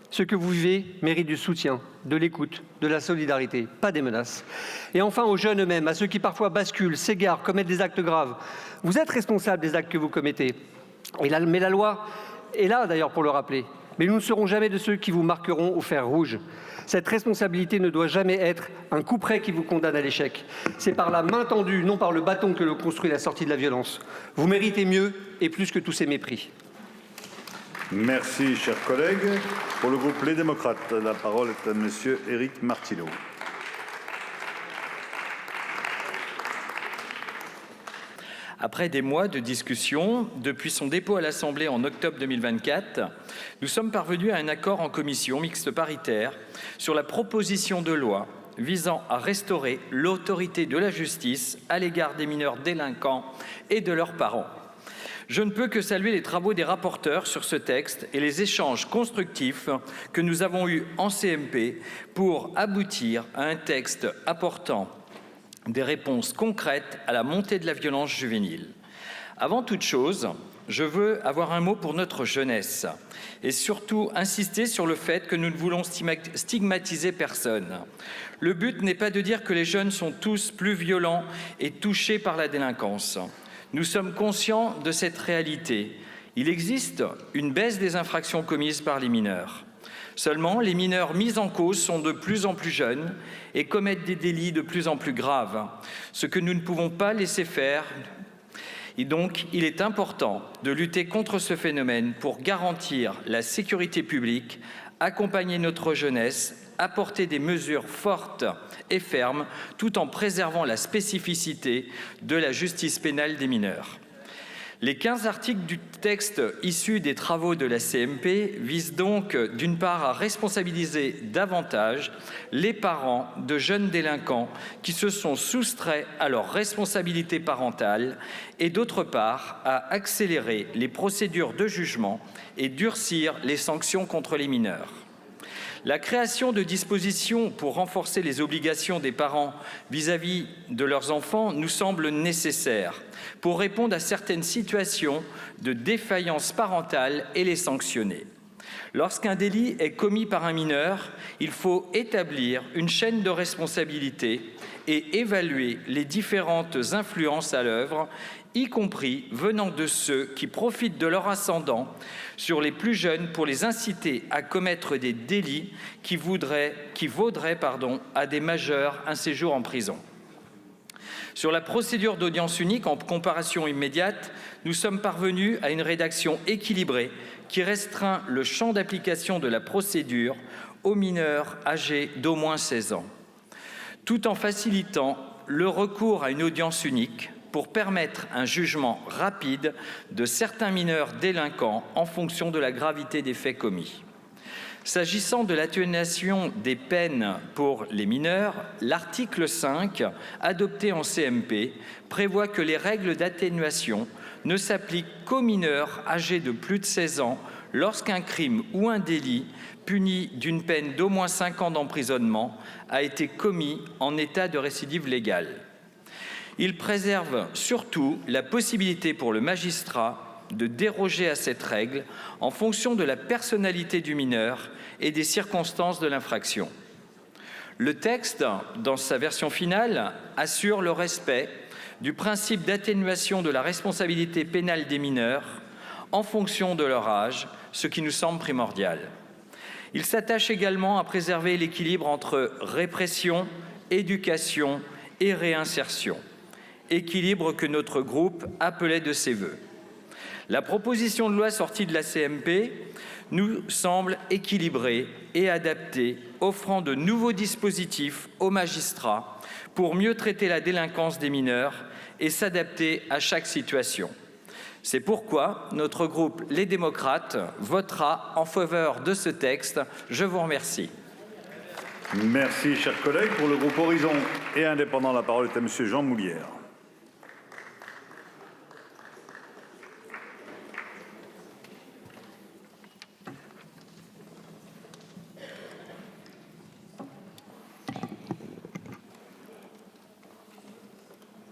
Ce que vous vivez mérite du soutien, de l'écoute, de la solidarité, pas des menaces. Et enfin aux jeunes eux-mêmes, à ceux qui parfois basculent, s'égarent, commettent des actes graves. Vous êtes responsables des actes que vous commettez. Mais la loi est là d'ailleurs pour le rappeler. Mais nous ne serons jamais de ceux qui vous marqueront au fer rouge. Cette responsabilité ne doit jamais être un couperet qui vous condamne à l'échec. C'est par la main tendue, non par le bâton, que l'on construit la sortie de la violence. Vous méritez mieux et plus que tous ces mépris. Merci, chers collègues. Pour le groupe Les Démocrates, la parole est à monsieur Éric Martineau. Après des mois de discussion, depuis son dépôt à l'Assemblée en octobre 2024, nous sommes parvenus à un accord en commission mixte paritaire sur la proposition de loi visant à restaurer l'autorité de la justice à l'égard des mineurs délinquants et de leurs parents. Je ne peux que saluer les travaux des rapporteurs sur ce texte et les échanges constructifs que nous avons eus en CMP pour aboutir à un texte apportant des réponses concrètes à la montée de la violence juvénile. Avant toute chose, je veux avoir un mot pour notre jeunesse et surtout insister sur le fait que nous ne voulons stigmatiser personne. Le but n'est pas de dire que les jeunes sont tous plus violents et touchés par la délinquance. Nous sommes conscients de cette réalité. Il existe une baisse des infractions commises par les mineurs. Seulement, les mineurs mis en cause sont de plus en plus jeunes et commettent des délits de plus en plus graves, ce que nous ne pouvons pas laisser faire. Et donc, il est important de lutter contre ce phénomène pour garantir la sécurité publique, accompagner notre jeunesse, apporter des mesures fortes et fermes, tout en préservant la spécificité de la justice pénale des mineurs. Les 15 articles du texte issus des travaux de la CMP visent donc d'une part à responsabiliser davantage les parents de jeunes délinquants qui se sont soustraits à leurs responsabilités parentales et d'autre part à accélérer les procédures de jugement et durcir les sanctions contre les mineurs. La création de dispositions pour renforcer les obligations des parents vis-à-vis de leurs enfants nous semble nécessaire pour répondre à certaines situations de défaillance parentale et les sanctionner. Lorsqu'un délit est commis par un mineur, il faut établir une chaîne de responsabilité et évaluer les différentes influences à l'œuvre, y compris venant de ceux qui profitent de leur ascendant sur les plus jeunes pour les inciter à commettre des délits qui vaudraient à des majeurs un séjour en prison. Sur la procédure d'audience unique en comparution immédiate, nous sommes parvenus à une rédaction équilibrée qui restreint le champ d'application de la procédure aux mineurs âgés d'au moins 16 ans, tout en facilitant le recours à une audience unique pour permettre un jugement rapide de certains mineurs délinquants en fonction de la gravité des faits commis. S'agissant de l'atténuation des peines pour les mineurs, l'article 5, adopté en CMP, prévoit que les règles d'atténuation ne s'appliquent qu'aux mineurs âgés de plus de 16 ans lorsqu'un crime ou un délit puni d'une peine d'au moins 5 ans d'emprisonnement a été commis en état de récidive légale. Il préserve surtout la possibilité pour le magistrat de déroger à cette règle en fonction de la personnalité du mineur et des circonstances de l'infraction. Le texte, dans sa version finale, assure le respect du principe d'atténuation de la responsabilité pénale des mineurs en fonction de leur âge, ce qui nous semble primordial. Il s'attache également à préserver l'équilibre entre répression, éducation et réinsertion, équilibre que notre groupe appelait de ses vœux. La proposition de loi sortie de la CMP nous semble équilibrée et adaptée, offrant de nouveaux dispositifs aux magistrats pour mieux traiter la délinquance des mineurs et s'adapter à chaque situation. C'est pourquoi notre groupe Les Démocrates votera en faveur de ce texte. Je vous remercie. Merci, chers collègues. Pour le groupe Horizon et Indépendants, la parole est à Monsieur Jean Moulière.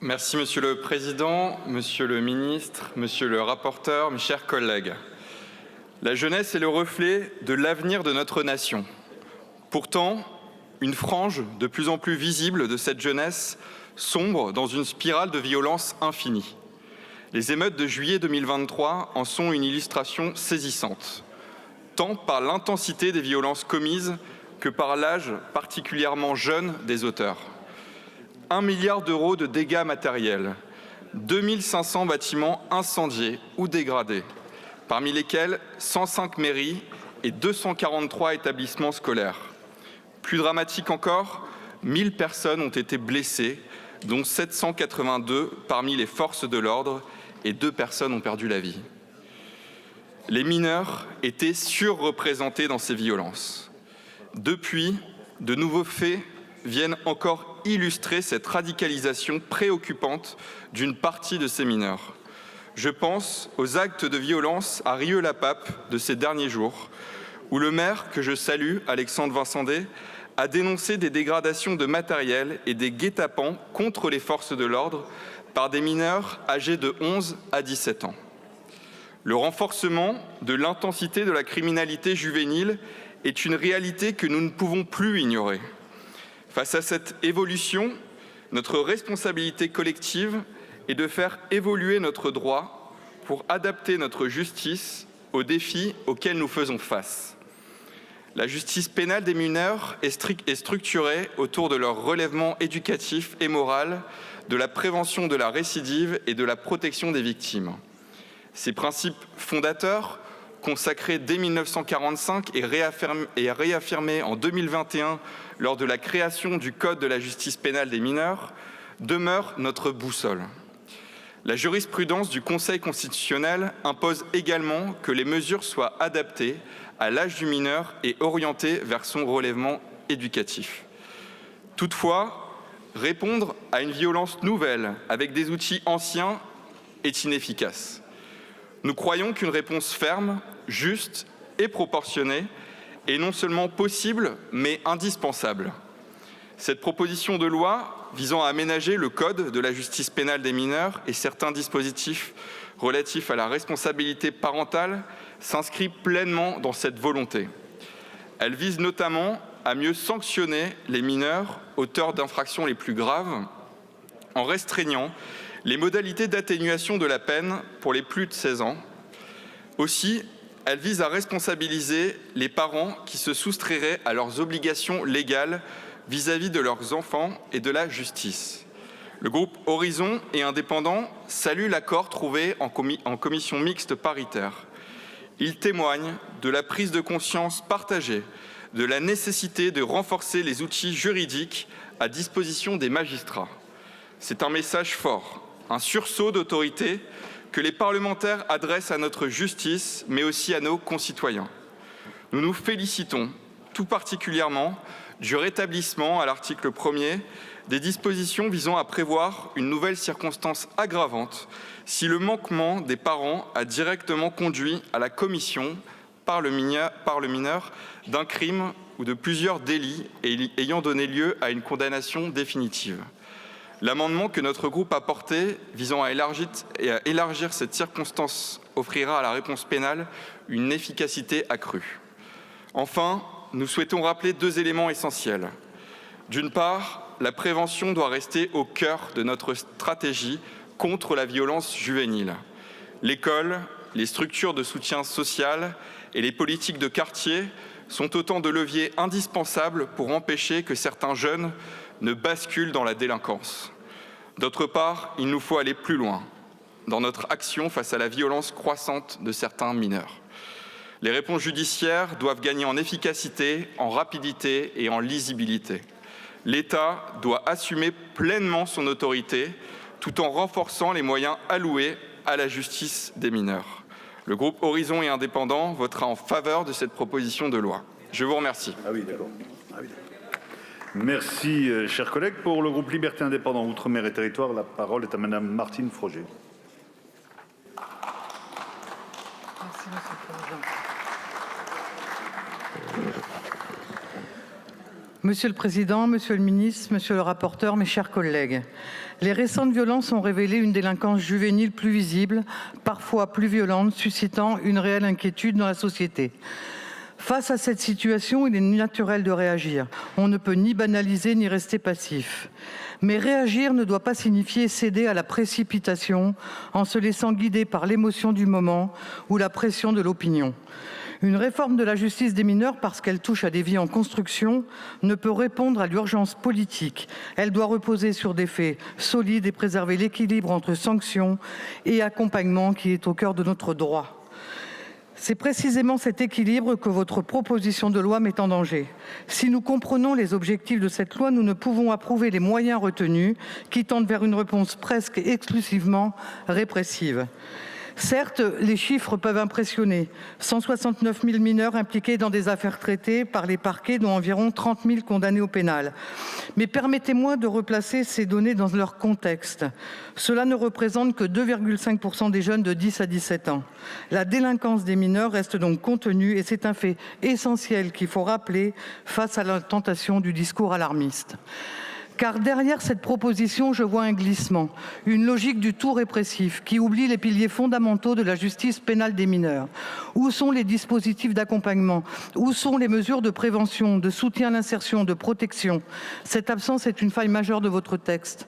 Merci Monsieur le Président, Monsieur le Ministre, Monsieur le rapporteur, mes chers collègues. La jeunesse est le reflet de l'avenir de notre nation. Pourtant, une frange de plus en plus visible de cette jeunesse sombre dans une spirale de violence infinie. Les émeutes de juillet 2023 en sont une illustration saisissante, tant par l'intensité des violences commises que par l'âge particulièrement jeune des auteurs. 1 milliard d'euros de dégâts matériels, 2500 bâtiments incendiés ou dégradés, parmi lesquels 105 mairies et 243 établissements scolaires. Plus dramatique encore, 1000 personnes ont été blessées, dont 782 parmi les forces de l'ordre et 2 personnes ont perdu la vie. Les mineurs étaient surreprésentés dans ces violences. Depuis, de nouveaux faits viennent encore illustrer cette radicalisation préoccupante d'une partie de ces mineurs. Je pense aux actes de violence à Rieux-la-Pape de ces derniers jours, où le maire, que je salue, Alexandre Vincendé, a dénoncé des dégradations de matériel et des guet-apens contre les forces de l'ordre par des mineurs âgés de 11 à 17 ans. Le renforcement de l'intensité de la criminalité juvénile est une réalité que nous ne pouvons plus ignorer. Face à cette évolution, notre responsabilité collective est de faire évoluer notre droit pour adapter notre justice aux défis auxquels nous faisons face. La justice pénale des mineurs est structurée autour de leur relèvement éducatif et moral, de la prévention de la récidive et de la protection des victimes. Ces principes fondateurs, consacrés dès 1945 et réaffirmés en 2021 lors de la création du Code de la justice pénale des mineurs, demeurent notre boussole. La jurisprudence du Conseil constitutionnel impose également que les mesures soient adaptées à l'âge du mineur et orientées vers son relèvement éducatif. Toutefois, répondre à une violence nouvelle avec des outils anciens est inefficace. Nous croyons qu'une réponse ferme, juste et proportionnée est non seulement possible, mais indispensable. Cette proposition de loi visant à aménager le Code de la justice pénale des mineurs et certains dispositifs relatifs à la responsabilité parentale s'inscrit pleinement dans cette volonté. Elle vise notamment à mieux sanctionner les mineurs auteurs d'infractions les plus graves en restreignant les modalités d'atténuation de la peine pour les plus de 16 ans. Aussi, elle vise à responsabiliser les parents qui se soustrairaient à leurs obligations légales vis-à-vis de leurs enfants et de la justice. Le groupe Horizon et Indépendants salue l'accord trouvé en commission mixte paritaire. Il témoigne de la prise de conscience partagée de la nécessité de renforcer les outils juridiques à disposition des magistrats. C'est un message fort, un sursaut d'autorité que les parlementaires adressent à notre justice, mais aussi à nos concitoyens. Nous nous félicitons tout particulièrement du rétablissement à l'article 1er des dispositions visant à prévoir une nouvelle circonstance aggravante si le manquement des parents a directement conduit à la commission par le mineur d'un crime ou de plusieurs délits ayant donné lieu à une condamnation définitive. L'amendement que notre groupe a porté visant à élargir cette circonstance offrira à la réponse pénale une efficacité accrue. Enfin, nous souhaitons rappeler 2 éléments essentiels. D'une part, la prévention doit rester au cœur de notre stratégie contre la violence juvénile. L'école, les structures de soutien social et les politiques de quartier sont autant de leviers indispensables pour empêcher que certains jeunes ne basculent dans la délinquance. D'autre part, il nous faut aller plus loin. dans notre action face à la violence croissante de certains mineurs. Les réponses judiciaires doivent gagner en efficacité, en rapidité et en lisibilité. L'État doit assumer pleinement son autorité tout en renforçant les moyens alloués à la justice des mineurs. Le groupe Horizon et Indépendants votera en faveur de cette proposition de loi. Je vous remercie. Merci, chers collègues. Pour le groupe Liberté Indépendants Outre-mer et Territoires, la parole est à Madame Martine Froger. Merci, Monsieur le Président. Monsieur le Président, Monsieur le Ministre, Monsieur le rapporteur, mes chers collègues, les récentes violences ont révélé une délinquance juvénile plus visible, parfois plus violente, suscitant une réelle inquiétude dans la société. Face à cette situation, il est naturel de réagir. On ne peut ni banaliser ni rester passif. Mais réagir ne doit pas signifier céder à la précipitation en se laissant guider par l'émotion du moment ou la pression de l'opinion. Une réforme de la justice des mineurs, parce qu'elle touche à des vies en construction, ne peut répondre à l'urgence politique. Elle doit reposer sur des faits solides et préserver l'équilibre entre sanctions et accompagnement qui est au cœur de notre droit. C'est précisément cet équilibre que votre proposition de loi met en danger. Si nous comprenons les objectifs de cette loi, nous ne pouvons approuver les moyens retenus qui tendent vers une réponse presque exclusivement répressive. Certes, les chiffres peuvent impressionner. 169 000 mineurs impliqués dans des affaires traitées par les parquets, dont environ 30 000 condamnés au pénal. Mais permettez-moi de replacer ces données dans leur contexte. Cela ne représente que 2,5% des jeunes de 10 à 17 ans. La délinquance des mineurs reste donc contenue et c'est un fait essentiel qu'il faut rappeler face à la tentation du discours alarmiste. Car derrière cette proposition, je vois un glissement, une logique du tout répressif qui oublie les piliers fondamentaux de la justice pénale des mineurs. Où sont les dispositifs d'accompagnement? Où sont les mesures de prévention, de soutien à l'insertion, de protection? Cette absence est une faille majeure de votre texte.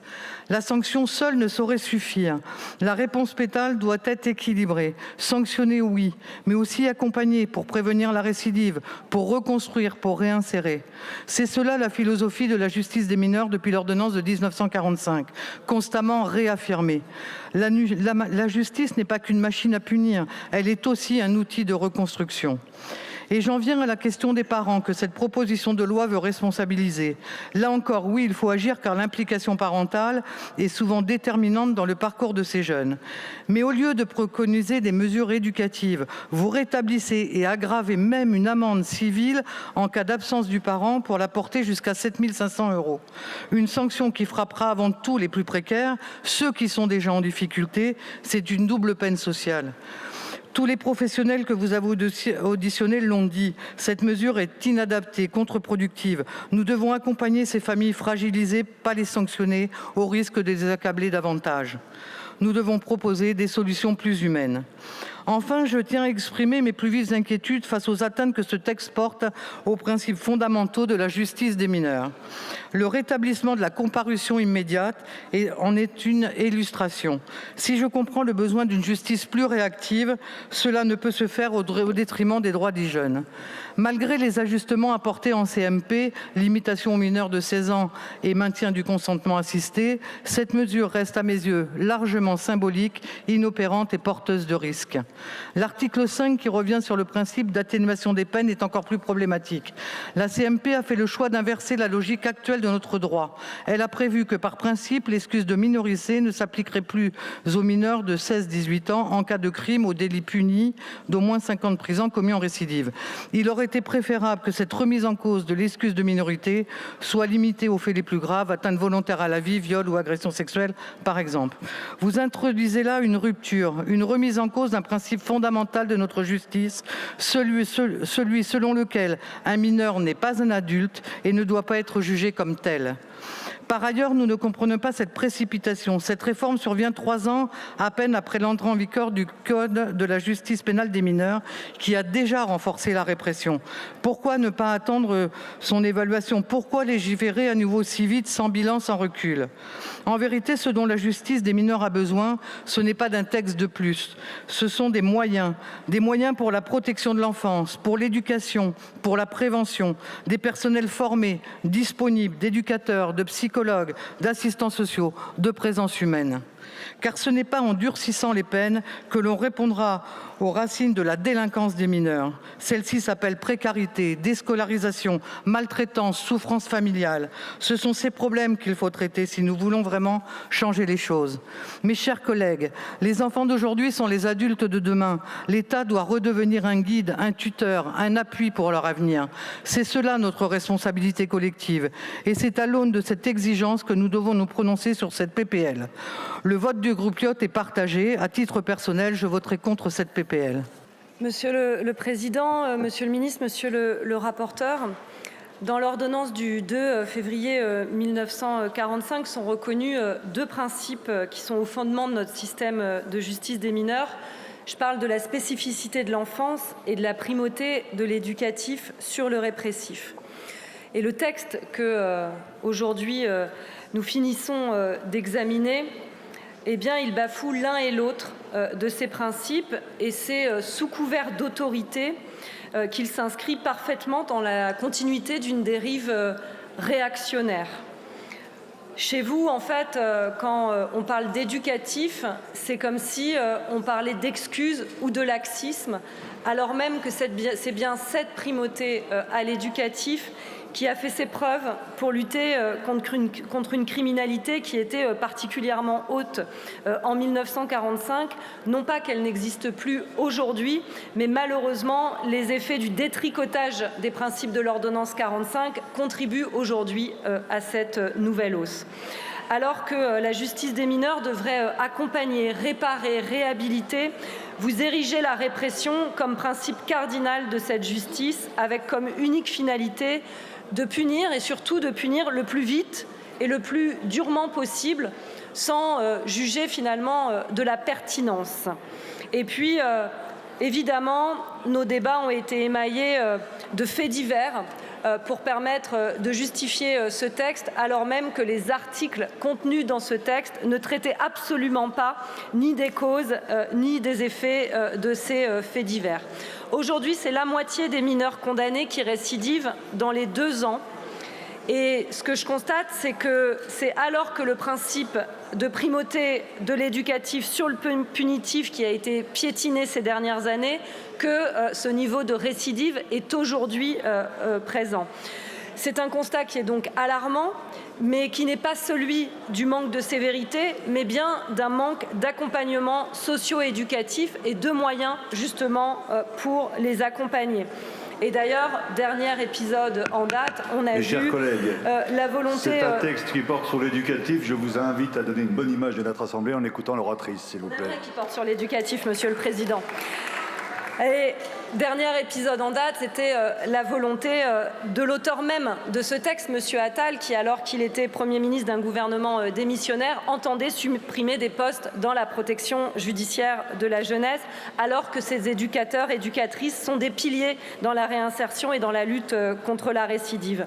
La sanction seule ne saurait suffire. La réponse pénale doit être équilibrée. Sanctionner, oui, mais aussi accompagner pour prévenir la récidive, pour reconstruire, pour réinsérer. C'est cela la philosophie de la justice des mineurs depuis l'ordonnance de 1945, constamment réaffirmée. La justice n'est pas qu'une machine à punir, elle est aussi un outil de reconstruction. Et j'en viens à la question des parents que cette proposition de loi veut responsabiliser. Là encore, oui, il faut agir car l'implication parentale est souvent déterminante dans le parcours de ces jeunes. Mais au lieu de préconiser des mesures éducatives, vous rétablissez et aggravez même une amende civile en cas d'absence du parent pour la porter jusqu'à 7 500 €. Une sanction qui frappera avant tout les plus précaires, ceux qui sont déjà en difficulté. C'est une double peine sociale. Tous les professionnels que vous avez auditionnés l'ont dit, cette mesure est inadaptée, contre-productive. Nous devons accompagner ces familles fragilisées, pas les sanctionner, au risque de les accabler davantage. Nous devons proposer des solutions plus humaines. Enfin, je tiens à exprimer mes plus vives inquiétudes face aux atteintes que ce texte porte aux principes fondamentaux de la justice des mineurs. Le rétablissement de la comparution immédiate en est une illustration. Si je comprends le besoin d'une justice plus réactive, cela ne peut se faire au détriment des droits des jeunes. Malgré les ajustements apportés en CMP, limitation aux mineurs de 16 ans et maintien du consentement assisté, cette mesure reste à mes yeux largement symbolique, inopérante et porteuse de risques. L'article 5, qui revient sur le principe d'atténuation des peines, est encore plus problématique. La CMP a fait le choix d'inverser la logique actuelle de notre droit. Elle a prévu que, par principe, l'excuse de minorité ne s'appliquerait plus aux mineurs de 16-18 ans en cas de crime ou délit puni d'au moins 5 ans de prison commis en récidive. Il aurait été préférable que cette remise en cause de l'excuse de minorité soit limitée aux faits les plus graves, atteinte volontaire à la vie, viol ou agression sexuelle, par exemple. Vous introduisez là une rupture, une remise en cause d'un principe fondamental de notre justice, celui selon lequel un mineur n'est pas un adulte et ne doit pas être jugé comme tel. Par ailleurs, nous ne comprenons pas cette précipitation. Cette réforme survient 3 ans à peine après l'entrée en vigueur du Code de la justice pénale des mineurs, qui a déjà renforcé la répression. Pourquoi ne pas attendre son évaluation? Pourquoi légiférer à nouveau si vite, sans bilan, sans recul? En vérité, ce dont la justice des mineurs a besoin, ce n'est pas d'un texte de plus. Ce sont des moyens pour la protection de l'enfance, pour l'éducation, pour la prévention, des personnels formés, disponibles, d'éducateurs, de psychologues, d'assistants sociaux, de présence humaine. Car ce n'est pas en durcissant les peines que l'on répondra aux racines de la délinquance des mineurs. Celle-ci s'appelle précarité, déscolarisation, maltraitance, souffrance familiale. Ce sont ces problèmes qu'il faut traiter si nous voulons vraiment changer les choses. Mes chers collègues, les enfants d'aujourd'hui sont les adultes de demain. L'État doit redevenir un guide, un tuteur, un appui pour leur avenir. C'est cela notre responsabilité collective. Et c'est à l'aune de cette exigence que nous devons nous prononcer sur cette PPL. Le vote du groupe LIOT est partagé. À titre personnel, je voterai contre cette PPL. Monsieur le Président, Monsieur le Ministre, Monsieur le rapporteur, dans l'ordonnance du 2 février 1945 sont reconnus deux principes qui sont au fondement de notre système de justice des mineurs. Je parle de la spécificité de l'enfance et de la primauté de l'éducatif sur le répressif. Et le texte que aujourd'hui nous finissons d'examiner, eh bien, il bafoue l'un et l'autre de ces principes et c'est sous couvert d'autorité qu'il s'inscrit parfaitement dans la continuité d'une dérive réactionnaire. Chez vous, en fait, quand on parle d'éducatif, c'est comme si on parlait d'excuses ou de laxisme, alors même que c'est bien cette primauté à l'éducatif qui a fait ses preuves pour lutter contre une criminalité qui était particulièrement haute en 1945. Non pas qu'elle n'existe plus aujourd'hui, mais malheureusement, les effets du détricotage des principes de l'ordonnance 45 contribuent aujourd'hui à cette nouvelle hausse. Alors que la justice des mineurs devrait accompagner, réparer, réhabiliter, vous érigez la répression comme principe cardinal de cette justice, avec comme unique finalité de punir et surtout de punir le plus vite et le plus durement possible sans juger finalement de la pertinence. Et puis, évidemment, nos débats ont été émaillés de faits divers pour permettre de justifier ce texte, alors même que les articles contenus dans ce texte ne traitaient absolument pas ni des causes ni des effets de ces faits divers. Aujourd'hui, c'est la moitié des mineurs condamnés qui récidivent dans les 2 ans. Et ce que je constate, c'est que c'est alors que le principe de primauté de l'éducatif sur le punitif qui a été piétiné ces dernières années que ce niveau de récidive est aujourd'hui présent. C'est un constat qui est donc alarmant, mais qui n'est pas celui du manque de sévérité, mais bien d'un manque d'accompagnement socio-éducatif et de moyens justement pour les accompagner. Et d'ailleurs, dernier épisode en date, on a vu la volonté... C'est un texte qui porte sur l'éducatif. Je vous invite à donner une bonne image de notre Assemblée en écoutant l'oratrice, s'il vous plaît. Qui porte sur l'éducatif, Monsieur le Président. Et dernier épisode en date, c'était la volonté de l'auteur même de ce texte, Monsieur Attal, qui, alors qu'il était Premier ministre d'un gouvernement démissionnaire, entendait supprimer des postes dans la protection judiciaire de la jeunesse, alors que ces éducateurs, éducatrices sont des piliers dans la réinsertion et dans la lutte contre la récidive.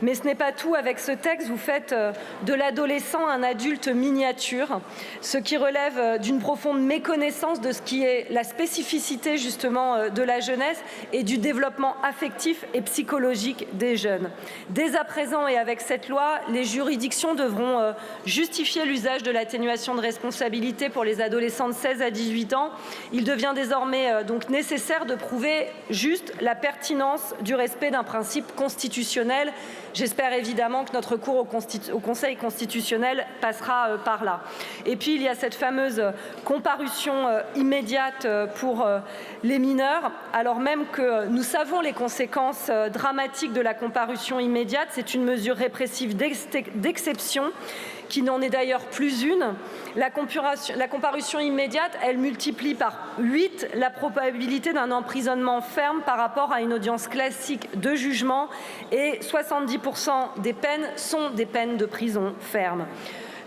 Mais ce n'est pas tout. Avec ce texte, vous faites de l'adolescent un adulte miniature, ce qui relève d'une profonde méconnaissance de ce qui est la spécificité justement de la jeunesse et du développement affectif et psychologique des jeunes. Dès à présent et avec cette loi, les juridictions devront justifier l'usage de l'atténuation de responsabilité pour les adolescents de 16 à 18 ans. Il devient désormais donc nécessaire de prouver juste la pertinence du respect d'un principe constitutionnel. J'espère évidemment que notre recours au Conseil constitutionnel passera par là. Et puis, il y a cette fameuse comparution immédiate pour les mineurs, alors même que nous savons les conséquences dramatiques de la comparution immédiate. C'est une mesure répressive d'exception qui n'en est d'ailleurs plus une. La comparution immédiate, elle multiplie par 8 la probabilité d'un emprisonnement ferme par rapport à une audience classique de jugement et 70% des peines sont des peines de prison ferme.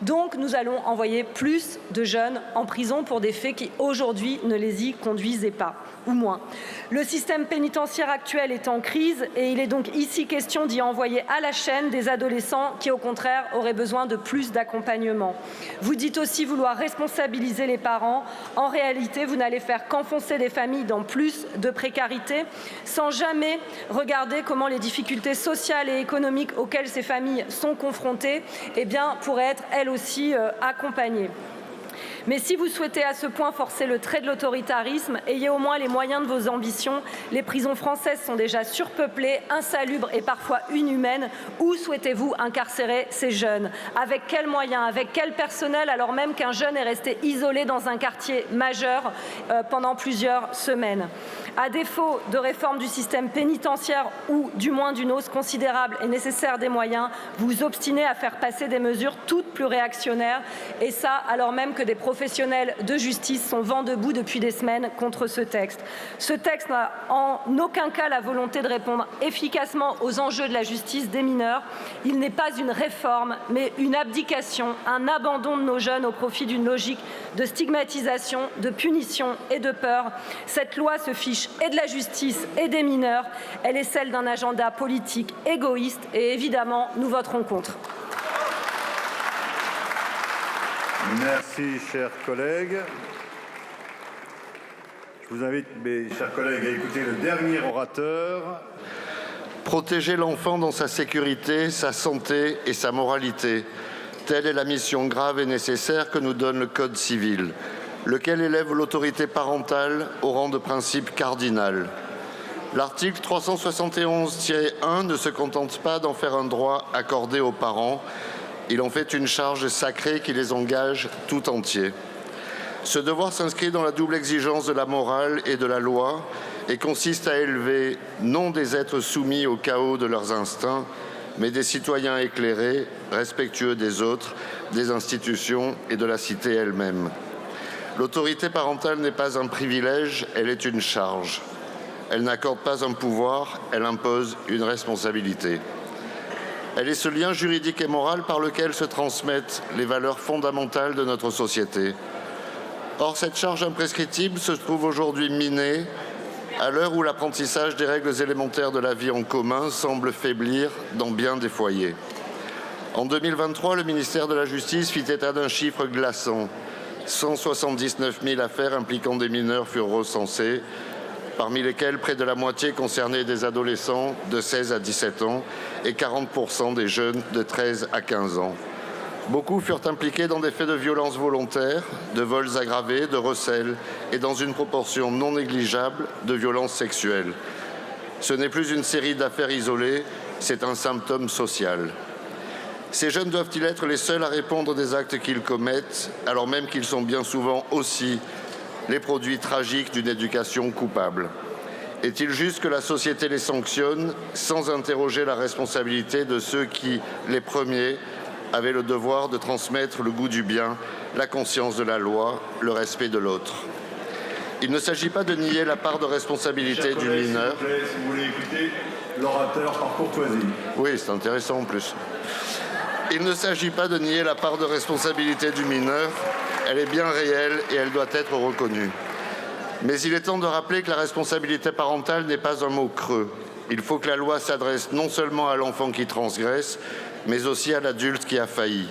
Donc nous allons envoyer plus de jeunes en prison pour des faits qui aujourd'hui ne les y conduisaient pas, ou moins. Le système pénitentiaire actuel est en crise et il est donc ici question d'y envoyer à la chaîne des adolescents qui au contraire auraient besoin de plus d'accompagnement. Vous dites aussi vouloir responsabiliser les parents. En réalité, vous n'allez faire qu'enfoncer les familles dans plus de précarité sans jamais regarder comment les difficultés sociales et économiques auxquelles ces familles sont confrontées pourraient être elles aussi accompagnées. Mais si vous souhaitez à ce point forcer le trait de l'autoritarisme, ayez au moins les moyens de vos ambitions. Les prisons françaises sont déjà surpeuplées, insalubres et parfois inhumaines. Où souhaitez-vous incarcérer ces jeunes? Avec quels moyens? Avec quel personnel? Alors même qu'un jeune est resté isolé dans un quartier majeur pendant plusieurs semaines. À défaut de réforme du système pénitentiaire ou du moins d'une hausse considérable et nécessaire des moyens, vous obstinez à faire passer des mesures toutes plus réactionnaires, et ça alors même que des professionnels de justice sont vent debout depuis des semaines contre ce texte. Ce texte n'a en aucun cas la volonté de répondre efficacement aux enjeux de la justice des mineurs. Il n'est pas une réforme, mais une abdication, un abandon de nos jeunes au profit d'une logique de stigmatisation, de punition et de peur. Cette loi se fiche et de la justice et des mineurs. Elle est celle d'un agenda politique égoïste et évidemment, nous voterons contre. Merci, chers collègues. Je vous invite, mes chers collègues, à écouter le dernier orateur. Protéger l'enfant dans sa sécurité, sa santé et sa moralité. Telle est la mission grave et nécessaire que nous donne le Code civil, lequel élève l'autorité parentale au rang de principe cardinal. L'article 371-1 ne se contente pas d'en faire un droit accordé aux parents, il en fait une charge sacrée qui les engage tout entiers. Ce devoir s'inscrit dans la double exigence de la morale et de la loi et consiste à élever non des êtres soumis au chaos de leurs instincts, mais des citoyens éclairés, respectueux des autres, des institutions et de la cité elle-même. L'autorité parentale n'est pas un privilège, elle est une charge. Elle n'accorde pas un pouvoir, elle impose une responsabilité. Elle est ce lien juridique et moral par lequel se transmettent les valeurs fondamentales de notre société. Or, cette charge imprescriptible se trouve aujourd'hui minée à l'heure où l'apprentissage des règles élémentaires de la vie en commun semble faiblir dans bien des foyers. En 2023, le ministère de la Justice fit état d'un chiffre glaçant. 179 000 affaires impliquant des mineurs furent recensées, parmi lesquels près de la moitié concernaient des adolescents de 16 à 17 ans et 40% des jeunes de 13 à 15 ans. Beaucoup furent impliqués dans des faits de violence volontaire, de vols aggravés, de recel et dans une proportion non négligeable de violences sexuelles. Ce n'est plus une série d'affaires isolées, c'est un symptôme social. Ces jeunes doivent-ils être les seuls à répondre des actes qu'ils commettent, alors même qu'ils sont bien souvent aussi les produits tragiques d'une éducation coupable? Est-il juste que la société les sanctionne sans interroger la responsabilité de ceux qui, les premiers, avaient le devoir de transmettre le goût du bien, la conscience de la loi, le respect de l'autre? Il ne s'agit pas de nier la part de responsabilité du mineur. S'il vous plaît, si vous voulez écouter l'orateur par courtoisie. Oui, c'est intéressant en plus. Il ne s'agit pas de nier la part de responsabilité du mineur. Elle est bien réelle et elle doit être reconnue. Mais il est temps de rappeler que la responsabilité parentale n'est pas un mot creux. Il faut que la loi s'adresse non seulement à l'enfant qui transgresse, mais aussi à l'adulte qui a failli.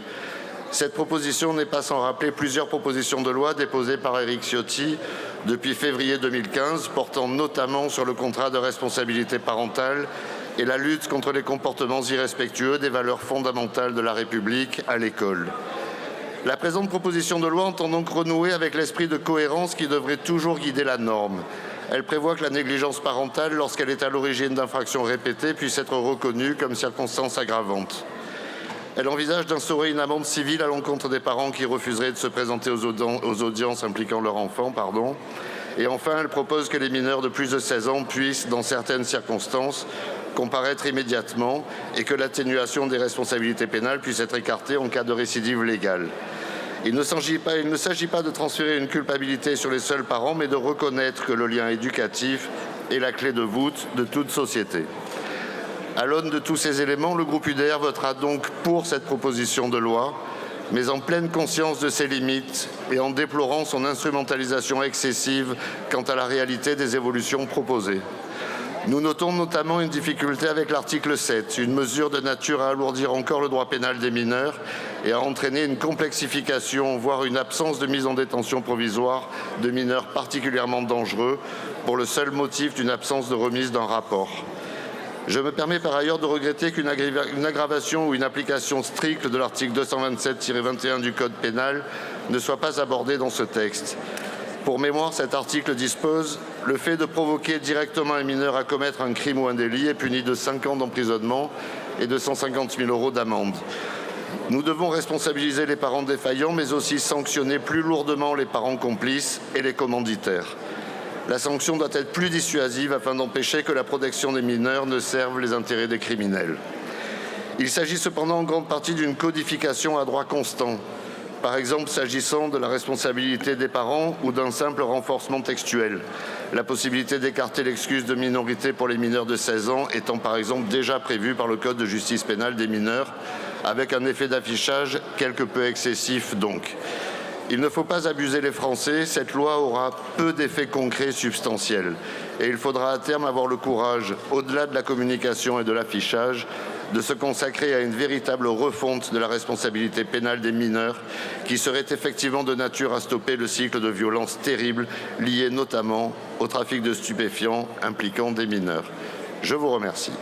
Cette proposition n'est pas sans rappeler plusieurs propositions de loi déposées par Éric Ciotti depuis février 2015, portant notamment sur le contrat de responsabilité parentale et la lutte contre les comportements irrespectueux des valeurs fondamentales de la République à l'école. La présente proposition de loi entend donc renouer avec l'esprit de cohérence qui devrait toujours guider la norme. Elle prévoit que la négligence parentale, lorsqu'elle est à l'origine d'infractions répétées, puisse être reconnue comme circonstance aggravante. Elle envisage d'instaurer une amende civile à l'encontre des parents qui refuseraient de se présenter aux audiences impliquant leur enfant. Et enfin, elle propose que les mineurs de plus de 16 ans puissent, dans certaines circonstances, comparaître immédiatement et que l'atténuation des responsabilités pénales puisse être écartée en cas de récidive légale. Il ne s'agit pas de transférer une culpabilité sur les seuls parents, mais de reconnaître que le lien éducatif est la clé de voûte de toute société. À l'aune de tous ces éléments, le groupe UDR votera donc pour cette proposition de loi, mais en pleine conscience de ses limites et en déplorant son instrumentalisation excessive quant à la réalité des évolutions proposées. Nous notons notamment une difficulté avec l'article 7, une mesure de nature à alourdir encore le droit pénal des mineurs et à entraîner une complexification, voire une absence de mise en détention provisoire de mineurs particulièrement dangereux pour le seul motif d'une absence de remise d'un rapport. Je me permets par ailleurs de regretter qu'une aggravation ou une application stricte de l'article 227-21 du Code pénal ne soit pas abordé dans ce texte. Pour mémoire, cet article dispose « Le fait de provoquer directement un mineur à commettre un crime ou un délit est puni de 5 ans d'emprisonnement et de 150 000 € d'amende ». Nous devons responsabiliser les parents défaillants, mais aussi sanctionner plus lourdement les parents complices et les commanditaires. La sanction doit être plus dissuasive afin d'empêcher que la protection des mineurs ne serve les intérêts des criminels. Il s'agit cependant en grande partie d'une codification à droit constant, par exemple s'agissant de la responsabilité des parents ou d'un simple renforcement textuel. La possibilité d'écarter l'excuse de minorité pour les mineurs de 16 ans étant par exemple déjà prévue par le Code de justice pénale des mineurs, avec un effet d'affichage quelque peu excessif donc. Il ne faut pas abuser les Français, cette loi aura peu d'effets concrets et substantiels. Et il faudra à terme avoir le courage, au-delà de la communication et de l'affichage, de se consacrer à une véritable refonte de la responsabilité pénale des mineurs qui serait effectivement de nature à stopper le cycle de violence terrible lié notamment au trafic de stupéfiants impliquant des mineurs. Je vous remercie.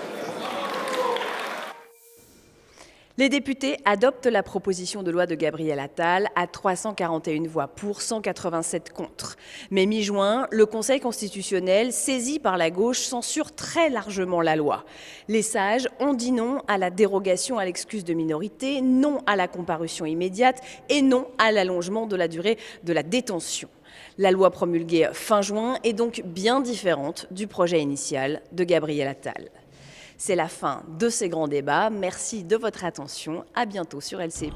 Les députés adoptent la proposition de loi de Gabriel Attal à 341 voix pour, 187 contre. Mais mi-juin, le Conseil constitutionnel, saisi par la gauche, censure très largement la loi. Les sages ont dit non à la dérogation à l'excuse de minorité, non à la comparution immédiate et non à l'allongement de la durée de la détention. La loi promulguée fin juin est donc bien différente du projet initial de Gabriel Attal. C'est la fin de ces grands débats. Merci de votre attention. À bientôt sur LCP.